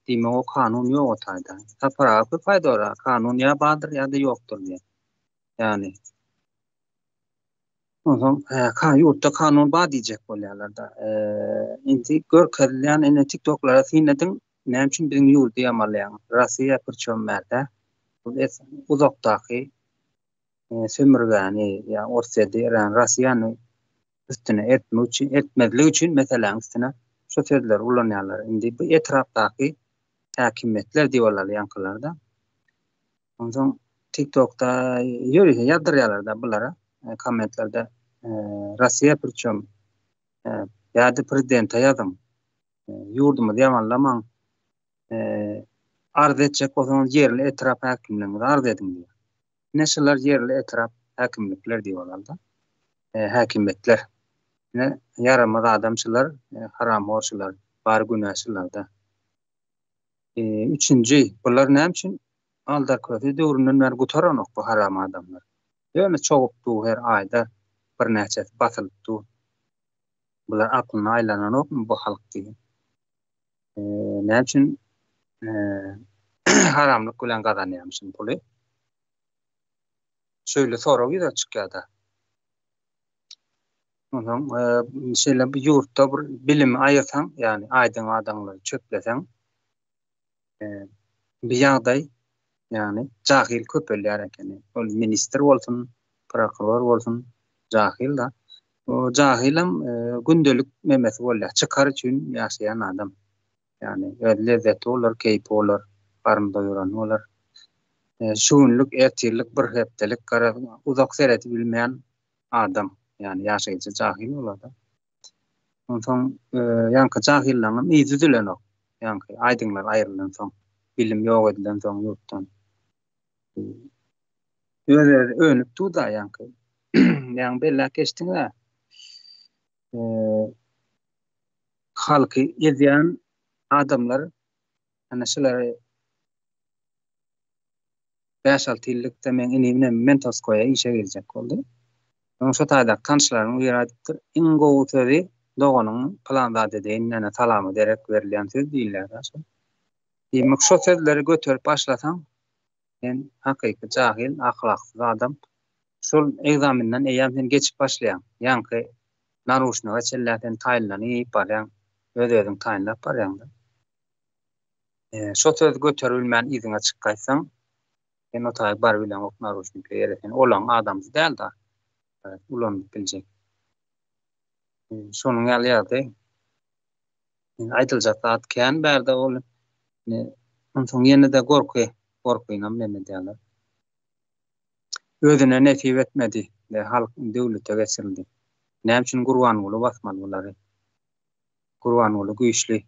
diýme o kanun ýok otaýda. Taparaky paýdara kanun ýa badyr ýa-da ýokdur diýe. Yani ondan ýurtda kanun bar diýjek bolýarlar da. Indi görkezlen ene TikToklara synedin näme üçin biziň ýurtdy ýamarlaýan. Russiýa pürçüm märde. Bu uzakdaky sömürgäni ýa orsedy Russiýany üstüne etmezlik üçin meselem üstüne şu sözler ulanýarlar. Indi bu etrapdaky häkimetler diýerler ýankylarda. Ondan TikTok'ta ýazdyrýarlar da bulara kommentlerde Russiýa pürçüm ýa-da prezidente ýazym ýurdumy ýamanlamaň arz etjek bolsaňyz yerli etrap häkimligini arz edin diýer. Neşeler yerli etrap häkimlikler diýerler da. Häkimetler. Ne yaramaz adamçylar, haram horçylar, bar günäçiler da. Üçüncü, bular näme üçin alda kötü döwründen beri gutaranok bu haram adamlar. Ýöne çoğupdy her aýda bir näçe basylypdy. Bular aklına aýlananok bu halk diýen. Näme üçin haramlyk bilen gazanýarmyşyn puly? Şöyle sorag ýa-da çykýarda. Ondan şeýle bir ýurtda bir bilim aýyrsaň, ýani aýdyň adamlary çöpleseň, bir ýagdaý ýani jahil köpelýär ekeni. Ol minister bolsun, prokuror bolsun, jahil da. O jahilim gündelik memesi bolýar. Çykar üçin ýaşaýan adam. Yani lezzet olur, keyif olur, karın doyuran olur. Şuunluk, ertirlik, bir heptelik, uzak seyreti bilmeyen adam. Yani yaşayıcı cahil olur da. Ondan yankı cahillanım izüdülen o. Yankı aydınlar ayrılan son. Bilim yok edilen son yurttan. Öyle önüp tuğda yankı. Yani bella geçtin de halkı izleyen adamlar ana şuları 5-6 ýyllyk men inime men toskoya işe girecek oldu. Onun şu taýda tanşlaryň ýaradypdyr. Iň gowy sözi doganyň planda dediğine salamy derek berilen söz diýilýär aşy. Demek şu sözleri götürüp başlasaň men hakyky jahil, ahlaksyz adam şol egzaminden eýamden geçip başlaýan. Ýanky naruşnaga çelläten taýlanyp barýan, özüň taýlap barýan. Şu söz götürülmän iziňe çykýarsaň en otay bar bilen oknar uçnykly ýerden olan adam däl da ulan biljek. Şonuň ýaly aýdyljak zat kän bärde ol. Ondan ýene-de gorkynam neme diýerler. Özüne nesip etmedi we halk döwlete geçirildi. Näme üçin Gurban Guly basmaly bulary? Gurban Guly güýçli.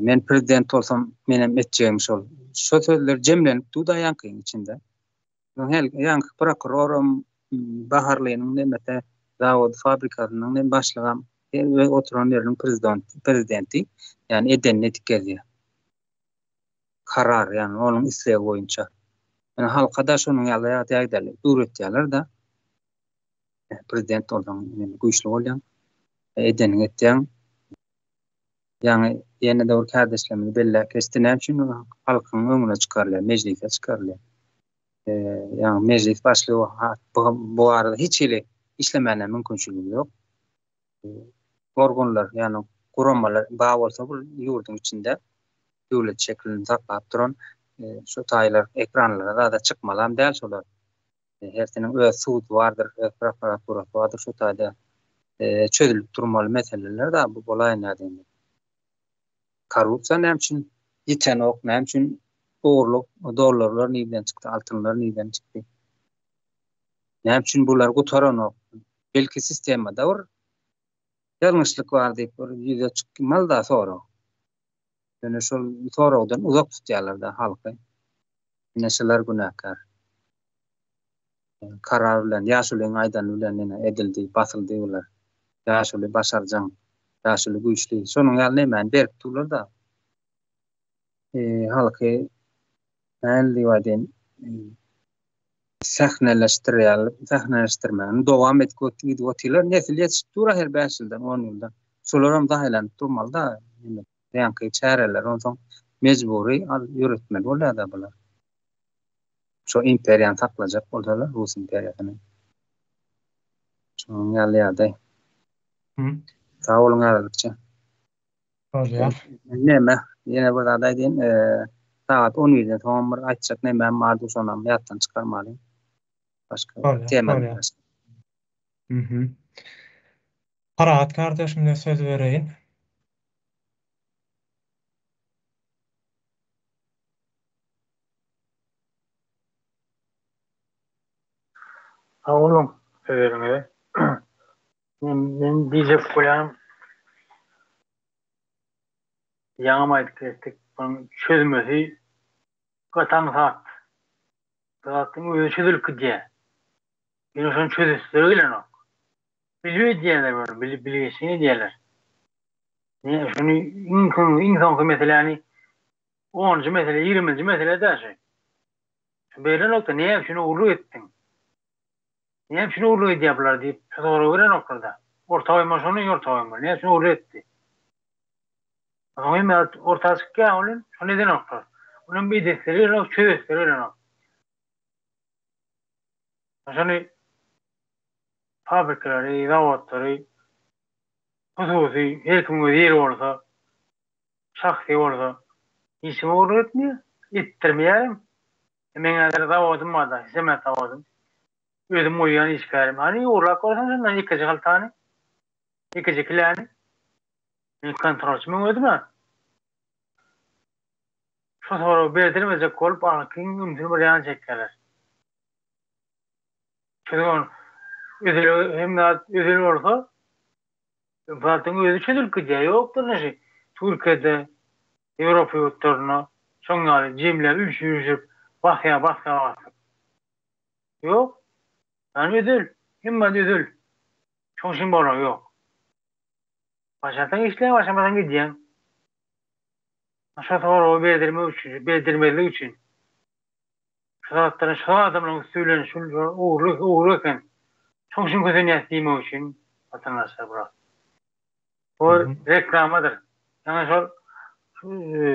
Men prezident olsam menem etjegim şol. Şu sözler jemlenip tuda ýankyň içinde. Ýanky prokurorum baharlynyň nemete zawod fabrikasynyň başlygam we oturan ýeriniň prezidenti ýani edenine dikezýär. Karar ýani onuň isleýi boýunça. Yani halka da şonuň ýaly ýagdaýlar öwretýärler da. prezident bolsaň güýçli bolýan, edeni etýän. Ýani ýene de bir kardeşlerimiz belle kestinä üçin halkyň öňüne çykarlar, meclise çykarlar. Ýani meclis başlygy bu arada hiç ile işlemene mümkinçiligi ýok. Organlar ýani gurammalar ba bolsa bu ýurdun içinde döwlet şeklinde saklap duran şu taýlar ekranlara da çykmalam däl şolar. Hertiniň öz suwdy bardyr, öz prokuraturasy bardyr şu taýda çözülüp durmaly meseleler da bu bolaýan nädeni. Korrupsiýa näme üçin ýeten ok, näme üçin oğurluk, dolarlar niden çykdy, altınlar niden çykdy. Näme üçin bular gutaran ok? Belki sistemada bir ýalňyşlyk bar diýip bir ýüze çykmaly da sonra. Ýöne şol soradan uzak tutýarlar da halky. Näşeler günahkar. Karar bilen, ýaşulyň aýdan bilen edildi, basyldy bular. Ýaşuly başarjaň, ýaşuly güýçli. Şonuň ýaly näme berip durlar da. Halky näli waden sahneleştirmäni dowam etýär otýlar. Nesil ýetişdir her 5 ýyldan, 10 ýyldan. Şolar hem dahylan durmaly da. Ýa-ni çäreler onsoň mejburi ýöretmeli bolýar da bular. Şu imperiýany saklajak bolsalar, Rus imperiýasyny. Şonuň ýaly ýa-da. Sag bolun ýa-da. Bolýar. Näme? Ýene bir zat aýdyn, saat 10-dan soň bir aýtjak näme bardy şonam ýatdan çykarmaly. Başga tema. Parat kardeşimle söz vereyim. Oğlum, öğrenme. Ben diyecek koyarım. Yanıma ettik. Bunun çözmesi katan saat. Saatın öyle çözülük gidiyor. Yine şunu çözüsleri o. Biliyor diyorlar böyle. Biliyorsun diyorlar. Yani şunu insan mesela hani 10. mesela 20. mesela da şey. Böyle nokta niye şunu uğurlu ettin? Niye şunu uğurlu ediyorlar deyip sonra öyle noktada. Orta oyma şunu orta oyma. Niye şunu uğurlu etti? Ama orta çıkıyor onun. Şu neden nokta? Onun bir destekleri çözüsleri öyle nokta. Şunu fabrikaları, zavatları, hususi, her kim ödeyir olsa, şahsi olsa, işimi uğurlu etmiyor. İttirmeyelim. Hemen zavatım var da, hizmet zavatım. Özüm uyuyan iş verim. Hani uğurlak olsan senden yıkıcı haltani. Yıkıcı kilani. Kontrolçümün ödüm ha. Şu sonra belirtilmeyecek olup halkın ümtünü bir yana çekerler. Çünkü onun hem de ödülü olsa zaten ödülü çözülük gidiyor. Yoktur ne şey. Türkiye'de Avrupa yurtlarına sonra cimler üşüyüp baskıya. Yok. Yani ödül. Hem de ödül. Çok şimdi olur yok. Başarsan işleyen başlamadan gidiyen. Aşağı sonra o belirtilmeli için. Şu adamların söyleyen şu uğurluyken çok şimdi kötü niyetliğim için vatandaşlar bırak. O reklamadır. Yani şu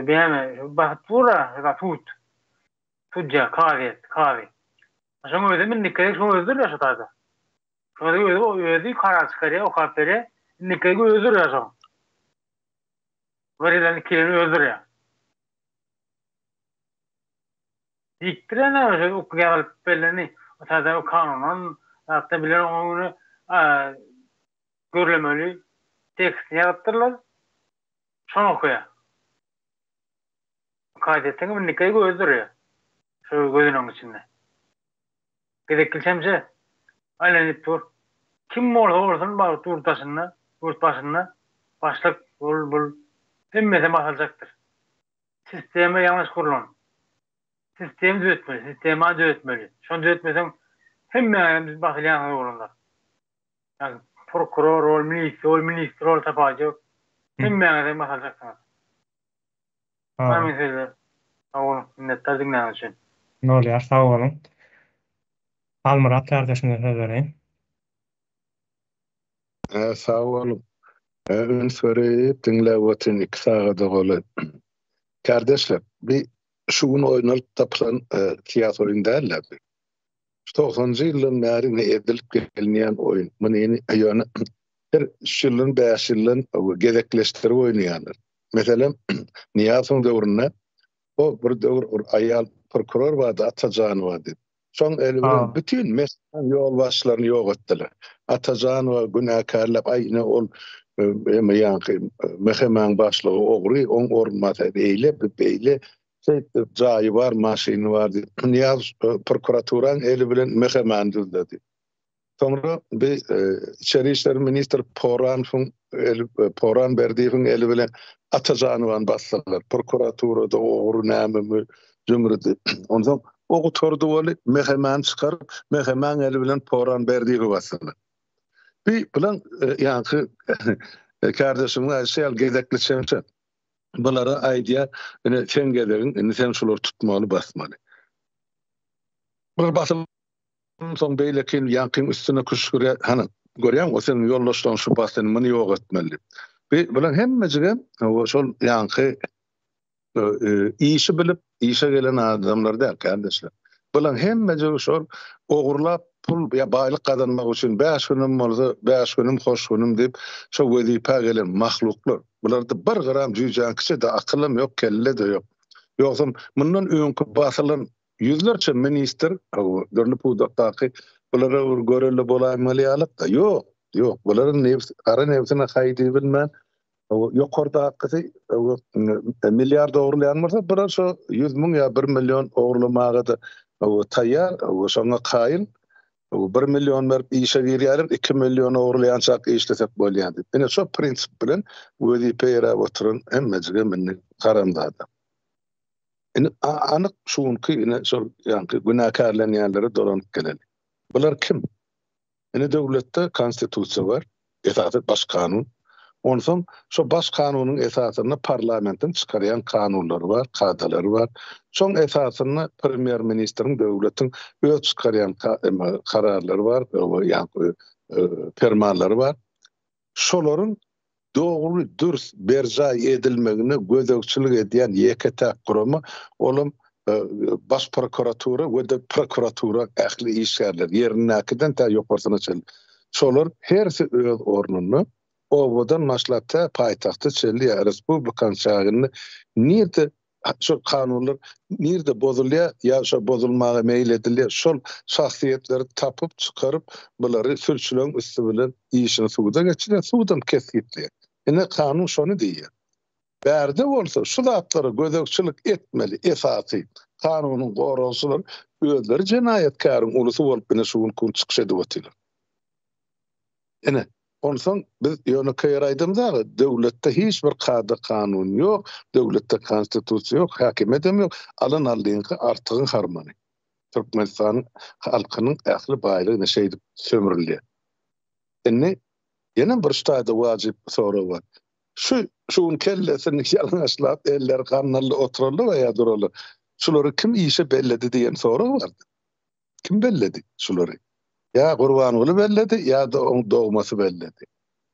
beğenme. Bakıt vura, tutca, kahve. Aşağı ödemin dikkat şunu öldür ya şu tarzda. Şunu ödü karar çıkarıyor o kahvere. Dikkat öldür ya şu. Verilen kilini öldür ya. Diktiren ne var? Okuyalıp belirli. O tarzda o kanunun hatta bilen onu görülemeli tekstini yarattırırlar. Şunu okuya. Kaydettiğin bir dikkat öldür ya. Şu gözünün içinde. Gerekilsemse aylanıp dur. Kim olursun bak yurt başında başlık bul hemmete bakılacaktır. Sisteme yanlış kurulun. Sistemi düzeltmeli. Şunu düzeltmesen hemmete bakılayan olurlar. Yani prokuror ol, minister ol tapacak. Hemmete bakılacaktır. Amin sözler. Sağ olun. Minnettar dinleyen için. Ne oluyor? Sağ olun. Almurat kardeşimle söz vereyim. Sağ olun. Ön söyleyip dinlewetin 2 sagada goly. Kardeşler, bir şuun oynalıp tapılan tiyatro oyun derler. 90-njy ýylyň bäri ne edilip gelmeýän oyun. Muny ýöne her 3 ýylyň 5 ýylyň gezekleşdirip oýnaýarlar. Meselem Niýazyň döwründe o bir döwür aýal prokuror bardy, Atajanowa diýip. Şoň elbirden bütün mesleğin yol başlarını yok ettiler. Atajanowa günäkärlap aýyna ol mehemen başlığı oğru, on ormata beyle jaýy bar, maşyny bar diýip. Niýaz prokuraturan eli bilen mehemen düzdedi. Sonra bir İçeri İşler Ministri Poran Berdiýewiň eli bilen Atajanowan bassalar. Prokuraturada oğru näme jümrüdi. Ondan o tordu boli mehemen çıkarıp mehemen eli bilen Poran Berdiýewi bassalar. Bir bilen ýa-ni kardeşim aýşal gezekli çemçe. Bulara aýdýa, sen gelerin, sen şular tutmaly basmaly. Bir basym soň beýlekin ýakyn üstüne kuşgurýar, hany görýän o sen ýollaşdan şu basyny muny ýok etmeli. Bilen hemmejige şol ýa-ni işi bilip işe gelen adamlar da kardeşler. Bilen hemmejige şol ogurlap pul ya baýlyk kazanmak üçin 5 günüm bolsa 5 günüm hoş günüm diýip şo wezipe gelen mahluklar. Bularda bir gram jüýjänkisi de akylym ýok, kelle de ýok. Ýoksa mundan öňkü basylan yüzlerce minister, dörlü pudatdaky bulara göreli bolaýmalyýalyk da ýok. Ýok, bularyň ara nebsine haýdy bilmän. Ýokardakysy milliard ogurlaýan bolsa, bular şo 100.000 ya 1 milyon ogurlamaga da taýýar, şoňa kaýyn. 1 milyon berip işe girýärler, 2 milyon ogurlaýançak işlesek bolýar diýip. Ene şo prinsip bilen wezipe ýerä oturan hemmejige minni karamdada. Ene anyk şuňky ene şol ýa-ni günäkärlenýärlere dolanyp geleli. Bular kim? Ene döwletde konstitusiýa bar, esasy baş kanun. Ondan şo baş kanunyň esasyny parlamentin çykarýan kanunlary bar, kadalary bar. Şoň esasyny premier ministriň döwletiň öz çykarýan kararlary bar, ýa-ni fermanlary bar. Şolaryň dogry dürüst berjay edilmegine gözegçilik edýän ýeketäk guramy olum baş prokuratura we de prokuratura ähli işgärler ýerinäkiden ta ýokarsyna çel. Şolar hersi öz ornuny owadan başlapda paýtagty çelli respublikan şäherini nirde şu kanunlar nirde bozulýar ýa şo bozulmagy meýil edilýär. Şol şahsiýetleri tapyp çykaryp bulary sürçülen üstü bilen işini suwda geçirýär, suwdan kesipdir. Ene kanun şonu diýär. Bärde bolsa şu zatlary gözegçilik etmeli esasy kanunyň goragyçylar özleri jenaýetkäriň ulusy bolup ene şuň kun çykyş edip otylar. Ene ondan biz ýönekeýär aýdymda döwletde hiç bir kada kanun ýok, döwletde konstitusiýa ýok, hakim edem ýok, alan aldyňky artygyň harmony. Türkmenistan halkynyň ähli baýlygyny şeýdip sömürilýär. Ene ýene bir ştaýda wajyp soraw bar. Şuň kellesini ýalňaşlap eller kanally oturaldy we ýa duraldy. Şulary kim işe belledi diýen soraw bardy. Kim belledi şulary? Ya Gurbanoğlu belledi ya da on doğması belledi.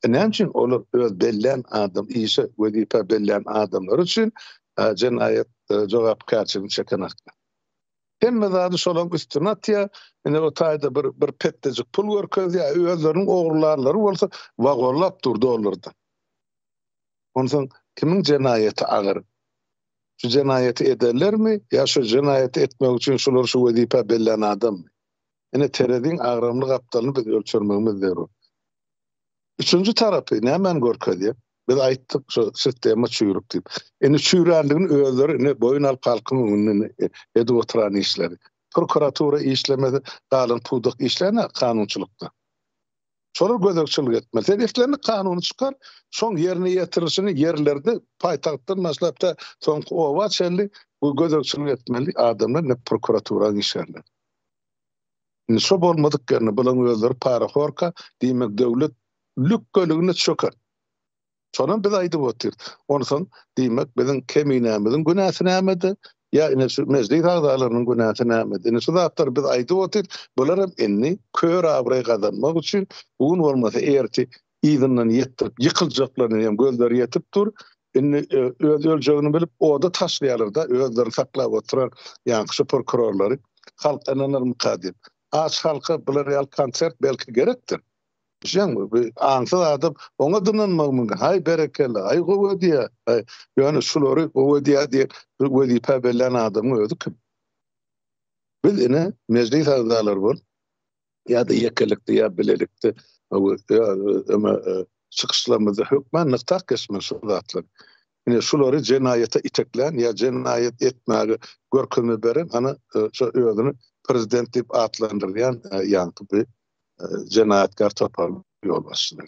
Näçin olar öz bellen adam işe wezipe bellen adamlar üçin jenayet jogapkärçiligini çekenakda. Hemme zady şolaň üstüne atýa, ene o taýda bir petdejik pul görkezýär, özleriň ogurlarlary bolsa wagorlap durdy olardy. Ondan kimin jenayeti agyr? Şu jenayeti ederlermi? Ya şu jenayeti etmek üçin şolar şu wezipe bellen adammy? Ene terediň agramlyk aptalyny biz ölçermegimiz zerur. Üçüncü tarapy nämen görkezýär? Biz aýtdyk şu sistema çüýrük diýip. Ene çüýränligini özleri ne boyun alyp halkyň önüne edip oturan işleri. Prokuratura işlemedi, galan pudyk işlerine kanunçylykda. Şolar gözegçilik etmeli. Hedeflerini kanuny çykar, şoň ýerine ýetirişini ýerlerde paýtagtdan başlapda soň owa çelli bu gözegçilik etmeli adamlar ne prokuratura işlerler. Şo bolmadyk bulan özleri para horka diýmek döwlet lükkeligine çöker. Şonuň biz aýdyp otyr. Ondan diýmek biziň keminämiziň günäsi nämedi? Ya ine şu meclis agdalarynyň günäsi nämedi? Ine şu zatlar biz aýdyp otyr. Bular hem enni kör abry kazanmak üçin, bugün bolmasa erti izinden yetip, yıkılacaklarını hem gözleri yetip dur. Öz ölçeğini bilip o da taşlayalar da özlerini saklap oturan yankışı prokurorları halk enanır mukadim. Aç halka bu real konsert belki gerektir. Şeňmi? Bir ansız adam oňa dynanmagy, hay berekeli, hay gowy diýe. Ýöne şulary gowy diýe diýe wezipe bellen adamy özü kim? Biz ine meclis agzalar bol, ýa-da ýekelikde ýa bilelikde ama çykyşlarymyzda hökmen nyktak geçmek şu zatlar. Ine şulary jenayete iteklen ýa jenayet etmäge görkemi beren ana şu özüni prezident diýip atlandyrýan ýanky bir jenayetkar topar yol başlar.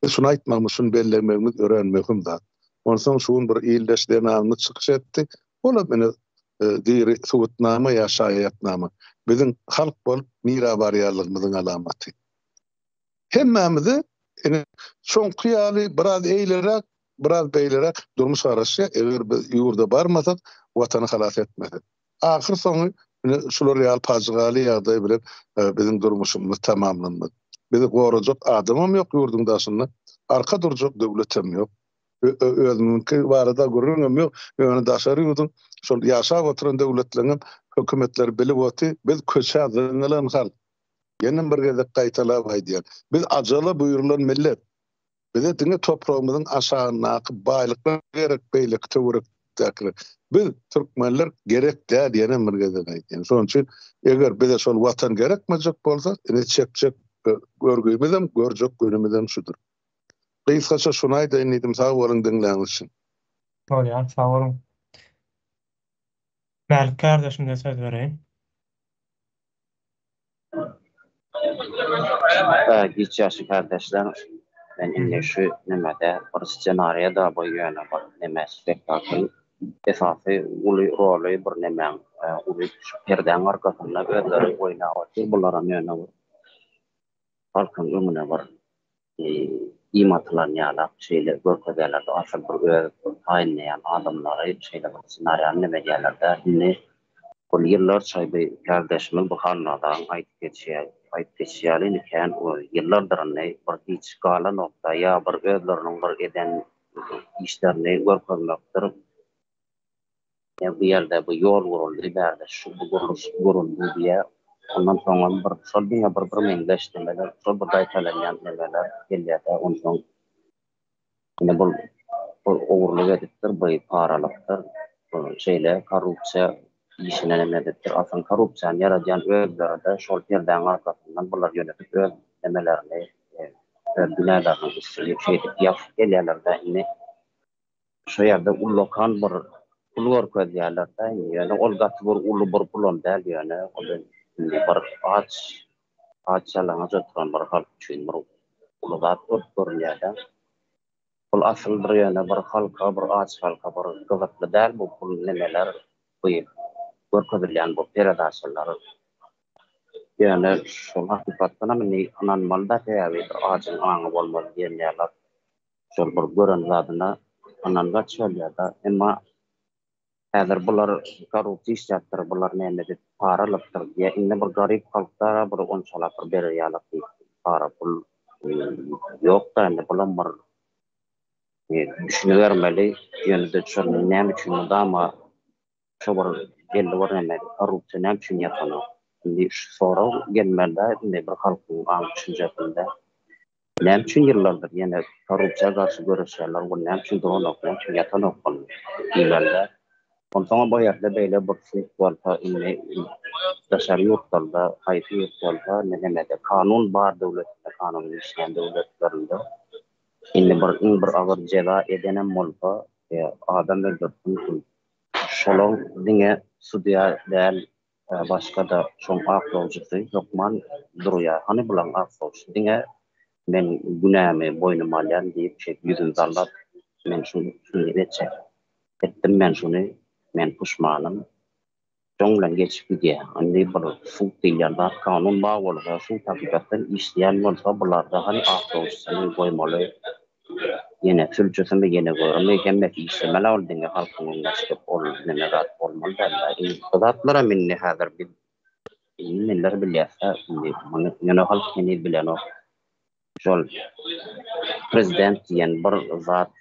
Şunu aýtmamy, şunu bellemegimiz öğrenmegim da. Ondan şuun bir ýyldaşlaryň almy çykyş etdi. Ola meni diýri suwutnama ýa şaýatnama. Biziň halk bolup mira barýarlygymyzyň alamaty. Hemmemizi şoňky ýaly biraz eýlerek, biraz beýlerek durmuş garaşy eger biz ýurda barmasak, watany halas etmedik. Ahir soňy şular real pajygaly ýagdaý bilen biziň durmuşymyz tamamlandy. Bizi gorajak adamam ýok ýurdun daşynda, arka durjak döwletem ýok. Özümünki barada gurrunam ýok, ýöne daşary ýurdun. Şol ýaşap oturan döwletleriň hökümetleri bilip oty, biz köçä zyňylan halk. Ýene bir gezek gaýtalap aýdýar. Biz ajala buyurulan millet. Bize diňe toprağımyzyň aşagyna baýlyklar gerek, beýlik töwerek täkler. Biz türkmenler gerek däl ýene bir gezek aýdýar. Şoň üçin eger bize şol watan gerekmejek bolsa, ine çekçek görgüýmiz hem görjek günümiz hem şudur. Kıysaça şunu aýdaýyn edim, sag bolan diňläňiz üçin. Bolýar, sag bolun. Mälik kardeşimde söz bereyim. Geçýäşi kardeşler, ben indi şu nemede bir senariýa da boýýana bar, neme spektakl esasy uly roly bir neme uly perden arkasynda özleri oýnap otdy, bulara ýöne halkyň öňüne bar imatlanýarlar, şeýle görkezlerdi, aşağı bir aýnlaýan adamlary şeýle bir senariýany neme diýerler-de, indi bu ýyllar çaýby kardeşimiz bu hannadan aýtyp geçýär iken o ýyllardyr bir hiç gala nokta ýa bir özleriniň bir eden işlerini görkezmekdir. Bu ýerde bu ýol guruldy, bärde şu guruldy diýe. Ondan soňra bir şol diňe bir meňleşdirmeler, şol bir gaýtalanýan nemeler gelýär. Ondan soň ine bu owurlyk edipdir, bu paralykdyr, şeýle korrupsiýa işine nemedipdir. Aslında korrupsiýany ýaradan özleri şol perden arkasyndan bular ýönetip öz nemelerini, günahlarını üstüne şeýdip ýaşyp gelýärler-de ine şu ýerde ullokan bir pul görkezýärler-de, ýöne ol gaty bir uly bir pulon däl ýöne, bir aç ýalaňa oturan bir halk üçin bir uly gat görünýär-de. Pul asl bir ýöne bir halka, bir aç halka bir gyzykly däl bu pul nemeler bu görkezilýän bu peradaşlar. Ýöne şol hakykatdan ananmal da täze bir açyň aňy bolmaly diýenler. Şol bir gören zadyna ananga çölýär-de, emma häzir bular korrupsiýa işläpdir, bular näme paralypdyr diýe indi bir garyp halklara bir onçalap berýärler. Para pul ýok da indi bular bir düşünýärmeli, ýöne de şol näme üçin dama şu bir belli bir näme korrupsiýa näme üçin ýapany. Indi sonra gelmelde indi bir halkyň aň düşünjesinde näme üçin ýyllardyr ýene korrupsiýa garşy görüşýärler, bu näme üçin duranok, näme üçin ýatanok diýerler. Ondan bu ýerde beýle bir bolsa indi daşary ýurtlarda, haýsy ýurtlarda näme kanun bar döwletde, kanun işleýän döwletlerinde indi bir agyr jeza edenen bolsa, adam öldürýän şolong diňe sudiýa däl başga da şoň aklawjysy ýokman durýar. Hani bulan aklawjy diňe men günämi boynuma alýan diýip ýüzüni zallap men şunu etdim, men puşmanım. Şoň bilen geçip gidýär. Indi bir suw diýerler, kanun bar bolsa, şu hakykatdan işleýän bolsa bularda hani aklawjysyny goýmaly. Yine sülçüsünde yine görme kemek işlemeli olduğunu halkın önüne ol nemerat olmalı da zatlara minni hazır bir minler bilýärse yine halk keni bilen o şol prezident diýen bir zat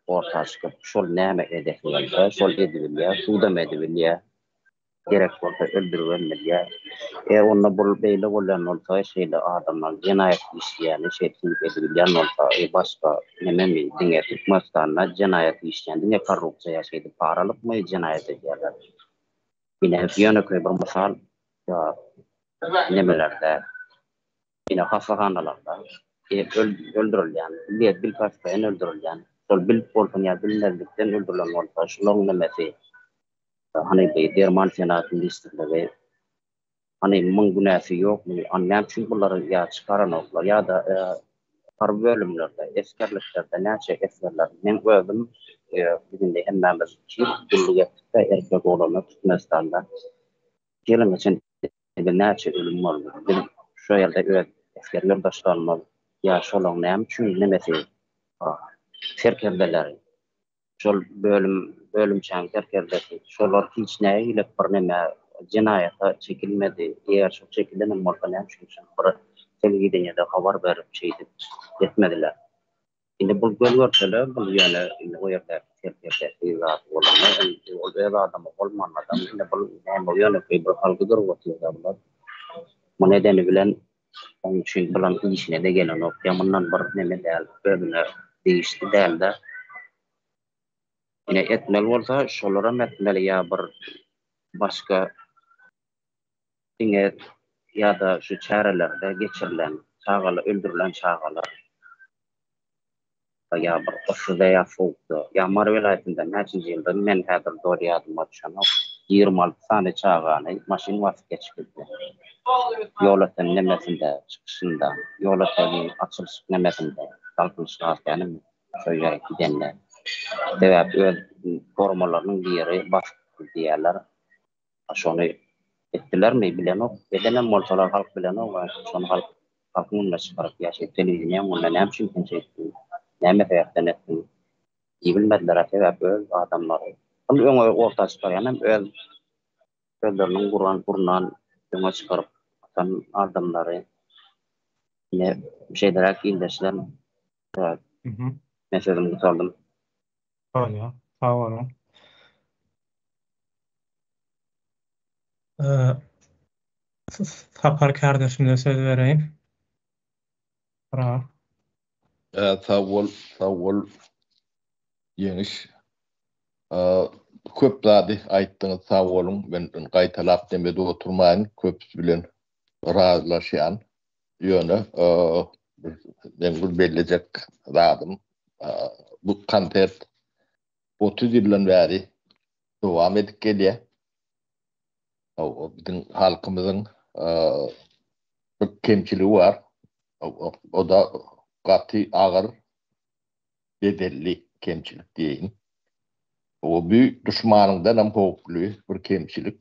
ortağa çıkıp şol näme edepler, şol edibilýär, suwdam edibilýär, gerek bolsa öldürübilýär. Eğer onda bol beýle bolan bolsa şeýle adamlar jenaýat işleýän, şeýle edibilýän bolsa, başga neme mi diňe tutmasdanna jenaýat işleýän, diňe korrupsiýa ýaşaýdy, paralypmy jenaýat edýärler. Ine ýöne köý bir mysal, nemelerde, ine hasahanalarda öldürilýän, bil kasbaýan öldürilýän, şol bil bolsan ýa bilmezlikden öldürilen bolsa, şolaryň nemesi, hani derman senatyny istirlegi, hani mıň günäsi ýokmy, anlam üçin bulary ýa çykaranoklar ýa da harby bölümlerde, eskerliklerde näçe eskerler, men özüm bizinde hemmemiz için birlikde erkek olana tutmasdan da gelin için näçe ölüm boldy. Biz şu ýerde öz eskerler başlanmaly. Ya şolaň näme üçin nemesi serkerdeler. Şol bölümçäň serkerdeler. Şolar hiç näme ile bir näme jenaýata çekilmedi. Eğer şu çekilenen bolsa näme üçin bir telewizionda ýa-da habar berip şeýdi etmediler. Indi bu görýärler, bu ýöne o ýerde serkerdeler zat bolanlar, o zat adam bolmanmadan indi bu näme ýöne bir halky durwatýarlar. Bu nedeni bilen onun için bilen işine de gelen o yamandan bir neme däl, bölüne değişti däl de. Yine etmeli bolsa şolara metmeli ýa bir başga diňe ýa da şu çärelerde geçirilen çağalar, öldürülen çağalar ýa bir oşuda ýa soğukda ýa Mar vilayetinde näçinji ýylda men häzir dori ýadyma düşen 26 sany çağany maşyn wasyp geçirdi. Ýolatyn nemesinde çykyşynda, ýolatyn açylyş nemesinde dalpyşlar ýani şöýle gidenler. Sebäp öz formalarynyň biri başly diýerler. Şonu etdilermi bilenok, edenen bolsalar halk bilenok, şonu halkyň meşgul ýaşaýy telewizyon bolsa näme üçin kençekdi, näme täýärden etdi. Bilmediler sebäp öz adamlary. Ol öňe orta çykarýan öz özleriniň gurnan öňe çykaryp atan adamlary ýa şeýderek ildeşler. Meselem tutaldım. Hala, sağ olun. Sapar kardeşimle söz vereyim. Bravo. Sağ ol. Yeniş. Köp zady aýtdyňyz, sağ olun. Men gaýtalap demede oturmaýyn, köp bilen razılaşýan ýöne men bu bellecek zadym. Bu kontert 30 ýyldan bäri dowam edip gelýär. Bizim halkymyzyň bir kemçiligi var. O da gaty agyr bedelli kemçilik diýin. O büyük düşmanyndan hem howply bir kemçilik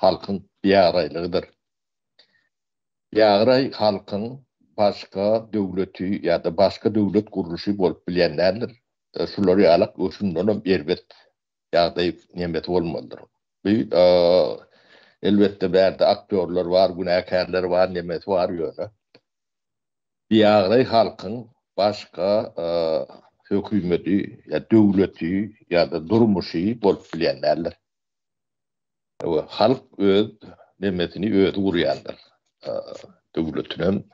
halkyň ýagraýlygydyr. Ýagraý halkyň başga döwleti ýa-da başga döwlet guruluşy bolup bilýänlerdir. Şolary ýalyk öşünden hem erbet ýagdaý nemet bolmalydyr. Elbette bärde aktörler var, günäkärler var, nemet var ýöne. Ýagraý halkyň başga hökümeti ýa döwleti ýa-da durmuşy bolup bilýänlerdir. Halk öz nemetini özü gurýandyr. Döwletinem,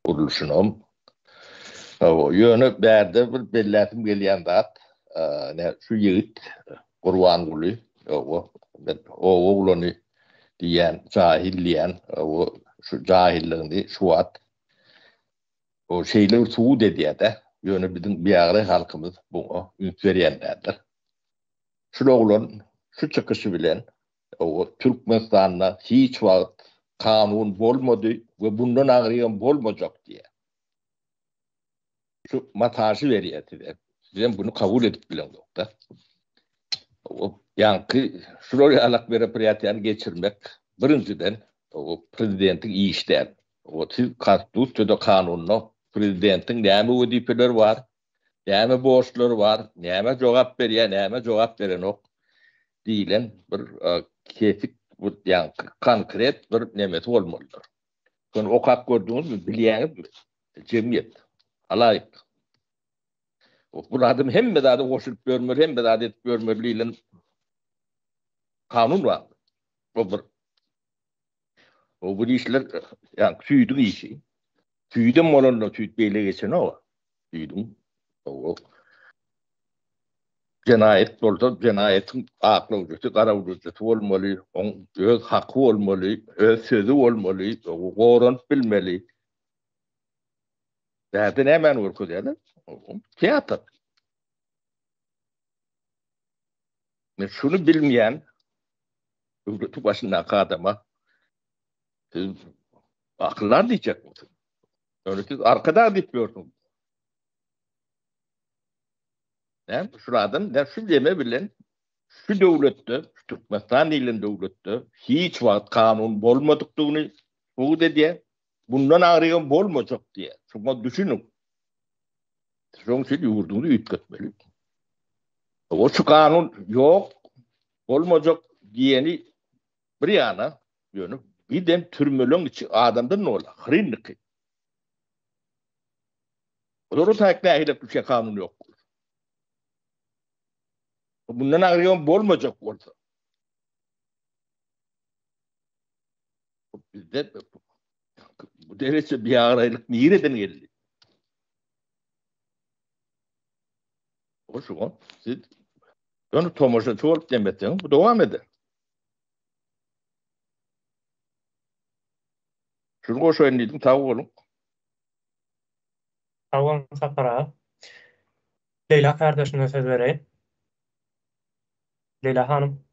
guruluşunam. Ýöne bärde bir bellätim gelýän zat, şu ýigit Gurbanguly, o oglany diýen, jahil diýen, şu jahilligini şu wagt o şeýle suwud edýär-de. Ýöne bizim biýagry halkymyz bu üns berýänlerdir. Şu oglan şu çykyşy bilen o Türkmenistanda hiç wagt kanun bolmady we bundan agyrýan bolmajak diýär. Şu mataşy berýär. Biz bunu kabul edip bilendik-de. O ýanky şurary alak berapriýatýany geçirmek birinciden o prezidentin işler. O konstitusiýada kanunna prezidentin näme wedipeler var, näme borçlary var, näme jogap berýär, näme jogap berenok diýilen bir kesik bu ýanky konkret bir nemet bolmalydyr. Şonu okap gördüňiz mi? Bilýäňizmi? cemiyet, alayık. Bu adam hem bedade koşup görmür, hem bedade etip görmürliyle kanun var. O bu işler yani tüydün işi. Tüydüm olanla tüyd beyle geçen o. Tüydüm. O cenayet olsa cenayetin aklı ucusu, kara ucusu olmalı. Onun öz hakkı olmalı, öz sözü olmalı. O koran bilmeli. Zaten hemen orku derler. Tiyatr. Şunu bilmeyen devletin başındaki adama akıllar diyecek misin? Öyle siz arkada diyorsunuz. Ne? Şuradan da şu deme bilen şu devlette, Türkmenistan denilen devlette hiç vakit kanun olmadıktığını bu dedi. Bundan ağrıyan olmayacak diye. Çünkü düşünün. Çünkü yurdunu yıtkatmalı. O şu kanun yok, olmayacak diyeni bir yana yönü bir de türmölün içi adamdan ne olur? Hrinlik. Doğru takla edip bir şey kanun yok. Bundan ağrıyan olmayacak olsa. Bizde bu derece bir ağraylık nereden geldi? O şu an siz onu tomoşa çoğalıp demekten bu devam eder. Şunu koşayım dedim tavuğ olun. Tavuğun sapara. Leyla kardeşine söz vereyim. Leyla hanım.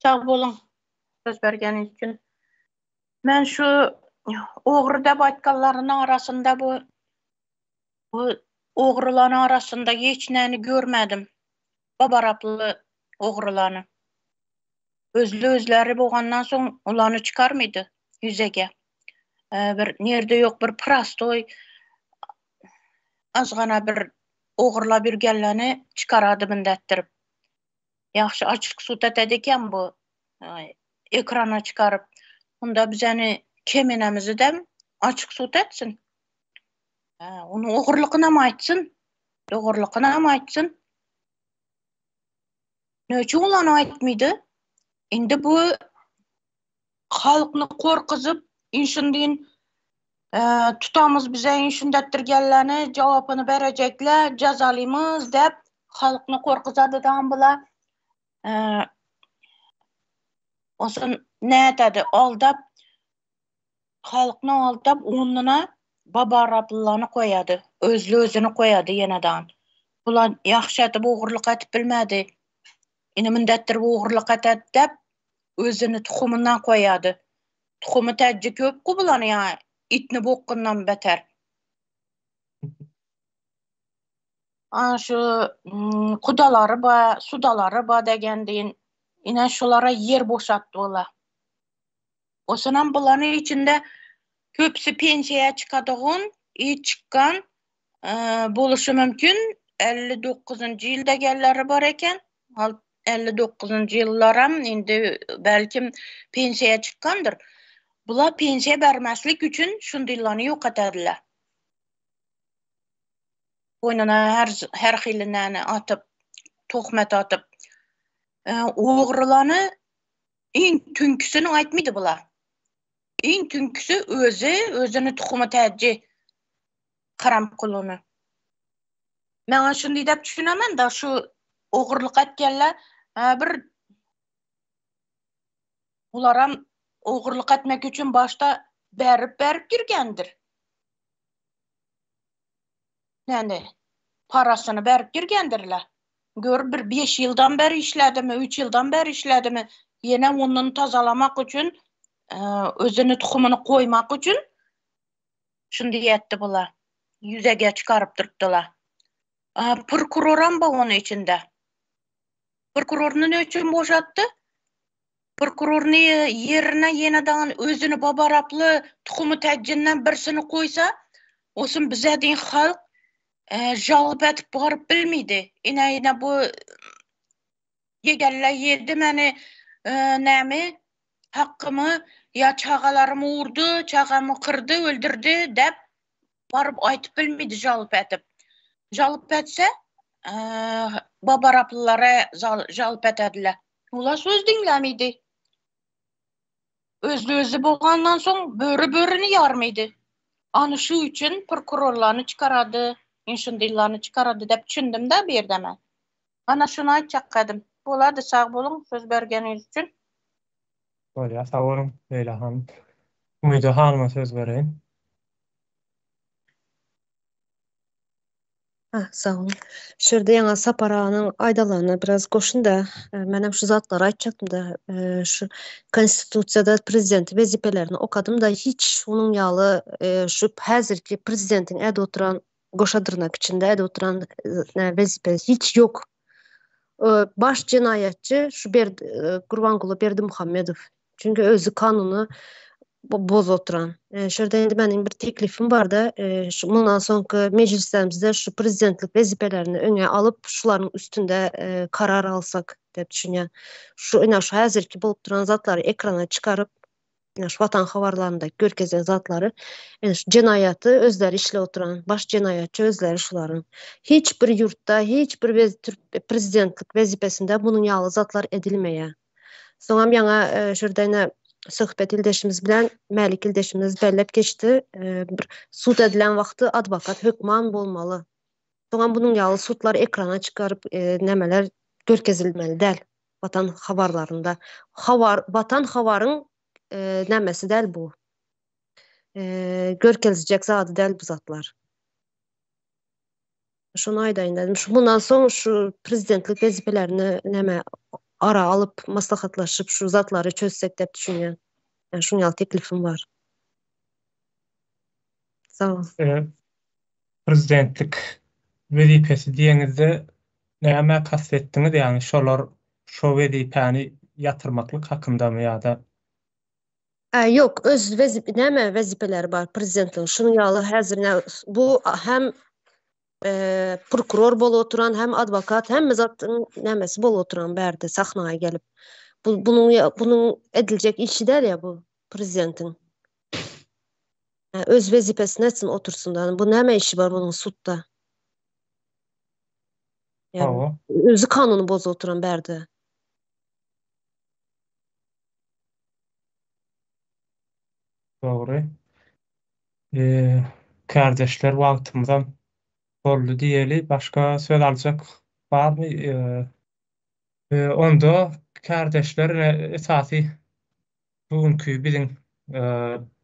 Sağ olun söz bergeniz için. Ben şu oğru dep aytkanlarının arasında bu oğruların arasında hiç neni görmedim. Babaraplı oğrularını. Özleri boğandan soň ulanı çıkar mıydı yüzege? Bir nerede yok bir prastoy azgana bir oğurla bir gelleni çıkaradı bindettirip. Yaxşı açık sutet ediken bu ekrana çıkarıp onda bizeni keminemizi de açık sut etsin. Onu oğurluqına mı aytsın? Doğurluqına mı aytsın? Nöçü ulan aytmıydı? Indi bu halkını korkuzıp inşindiğin tutamız bize inşindettirgenlerini cevabını verecekler, cezalıyımız dep halkını korkuzadı da bula olsun ne etedi? Aldap halkını aldap onuna baba Araplılarını koyadı. Özünü koyadı yeniden. Bulan yaxşı etip oğurluk etip bilmedi. İni mindettir bu oğurluk etip dep özünü tuhumundan koyadı. Tuhumu tecci köp ku bulan ya itni bokkundan beter. Şu kudaları ba, sudaları ba degendiğin inen şolara yer boşattı ola. O sanan bulanın içinde köpsü pensiyaya çıkadığın, iyi çıkan buluşu mümkün. 59. yılda gelleri var eken, 59. yıllara indi belki pensiyaya çıkandır. Bula pensiya vermeslik için şundillanı yok etediler. Boynuna her xilinden atıp, tohmet atıp, oğrulanı en tünküsünü aytmıydı bula. En tünküsü özünü tuhumu tecci karam kulunu. Ben şunu dep düşünemen da şu oğurluk etkenler bir ulara oğurluk etmek için başta berip girgendir. Yani parasını berip girgendirler. Gör bir 5 yıldan beri işledi mi, 3 yıldan beri işledi mi, yine onun tazalamak için, özünü tuhumunu koymak için şunu etti bula. Yüzege çıkarıp durdular. Prokuroran ba onun içinde. Prokurorunu ne için boşattı? Prokurorunu yerine yeniden özünü babaraplı tuhumu teccinden birisini koysa, olsun bize deyin halk jalip etip bağırıp bilmiydi. Yine bu yegeller yedi meni nemi hakkımı ya çağalarımı vurdu, çağamı kırdı, öldürdü dep barıp aytıp bilmedi jalıp etip. Jalıp etse babaraplılara jalıp etediler. Ula söz dinlemeydi. Özlü bolgandan soň börü-börünü yarmaydı. Anı şu üçün prokurorlarını çıkaradı, inşindillarını çıkaradı dep düşündüm de bir deme. Ana şunu aytjak edim. Bolady sağ bolun söz bergeniz üçün. Bolýar, sag bolun Leyla hanım. Umydy hanıma söz bereyim. Sağ olun. Şurada yana Sapara'nın aydalarına biraz koşun da ben hem şu zatları aytacaktım da şu konstitutsiyada prezidenti vezipelerini okadım da hiç onun yalı şu hazırki prezidentin ede oturan goşadırnak içinde ede oturan vezipesi hiç yok. Baş cinayetçi şu Gurbanguly Berdimuhammedov. Çünkü özü kanunu boz oturan. Şurada indi benim bir teklifim var da bundan sonraki meclislerimizde şu prezidentlik vezipelerini öne alıp şuların üstünde karar alsak dep düşünýän. Şu hazırki bolup duran zatları ekrana çıkarıp şu vatan habarlarında görkezen zatları şu cinayeti özleri işle oturan baş cinayetçi özleri şuların. Hiçbir yurtta, hiçbir prezidentlik vezipesinde bunun ýaly zatlar edilmeýär. Soňam ýa şurda söhbet ildeşimiz bilen Mälik ildeşimiz bellep geçti. Bir sud edilen wagty advokat hökman bolmaly. Soňam bunun ýaly sudlar ekrana çıkarıp nemeler görkezilmeli däl vatan habarlarında. Vatan habarın nemesi däl bu. Görkezecek zady däl bu zatlar. Şunu aýdaýyn dedim. Bundan soň şu prezidentlik vezipelerini neme ara alıp maslahatlaşıp şu zatları çözsek dep düşünýän. Yani şunu ýaly teklifim var. Sağ ol. Prezidentlik wezipesi diýeňizde näme kastetdiňiz? Ýani şolar şo wezipäni ýatyrmaklyk hakynda mı ýa-da Yok, öz neme vezipeleri var prezidentin. Şunu ýaly häzir bu hem prokuror bolup oturan, hem advokat, hem zatın nemesi bolup oturan bärde sahnaga gelip. Bunun edilecek işi der ya bu prezidentin. Öz vezipesine etsin otursun da. Bu neme işi var bunun sudda? Yani, özü kanunu boz oturan bärde. Doğru. Kardeşler wagtymyzdan boldy diýeli. Başga söz aljak barmy? Onda kardeşler esasy bugünkü biziň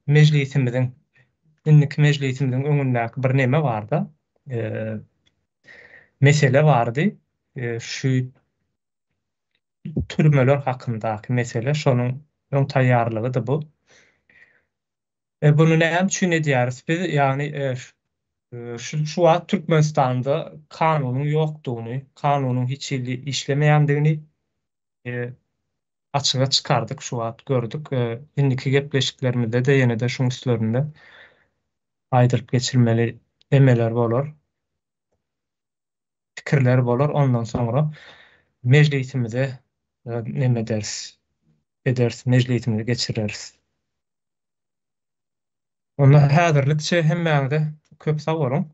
mejlisimiziň indiki mejlisimizin öňündäki bir neme barda. Mesele bardy. Şu türmeler hakyndaky mesele. Şonuň öň taýýarlygydy bu. Bunu näme üçin edýäris biz? Ýani şu wagt Türkmenistanda kanunyň ýokdugyny, kanunyň hiç işlemeýändigini açyğa çıkardık, şu wagt gördük. Indiki gepleşiklerimizde de ýene-de şuň üstlerinde aýdyryp geçirmeli emeler bolar. Pikirler bolar. Ondan soňra mejlisimize neme ederiz, mejlisimizi geçireriz. Onda häzirlikçe hemmäňizde köp sag bolun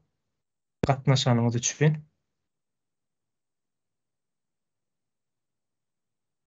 gatnaşanyňyz üçin.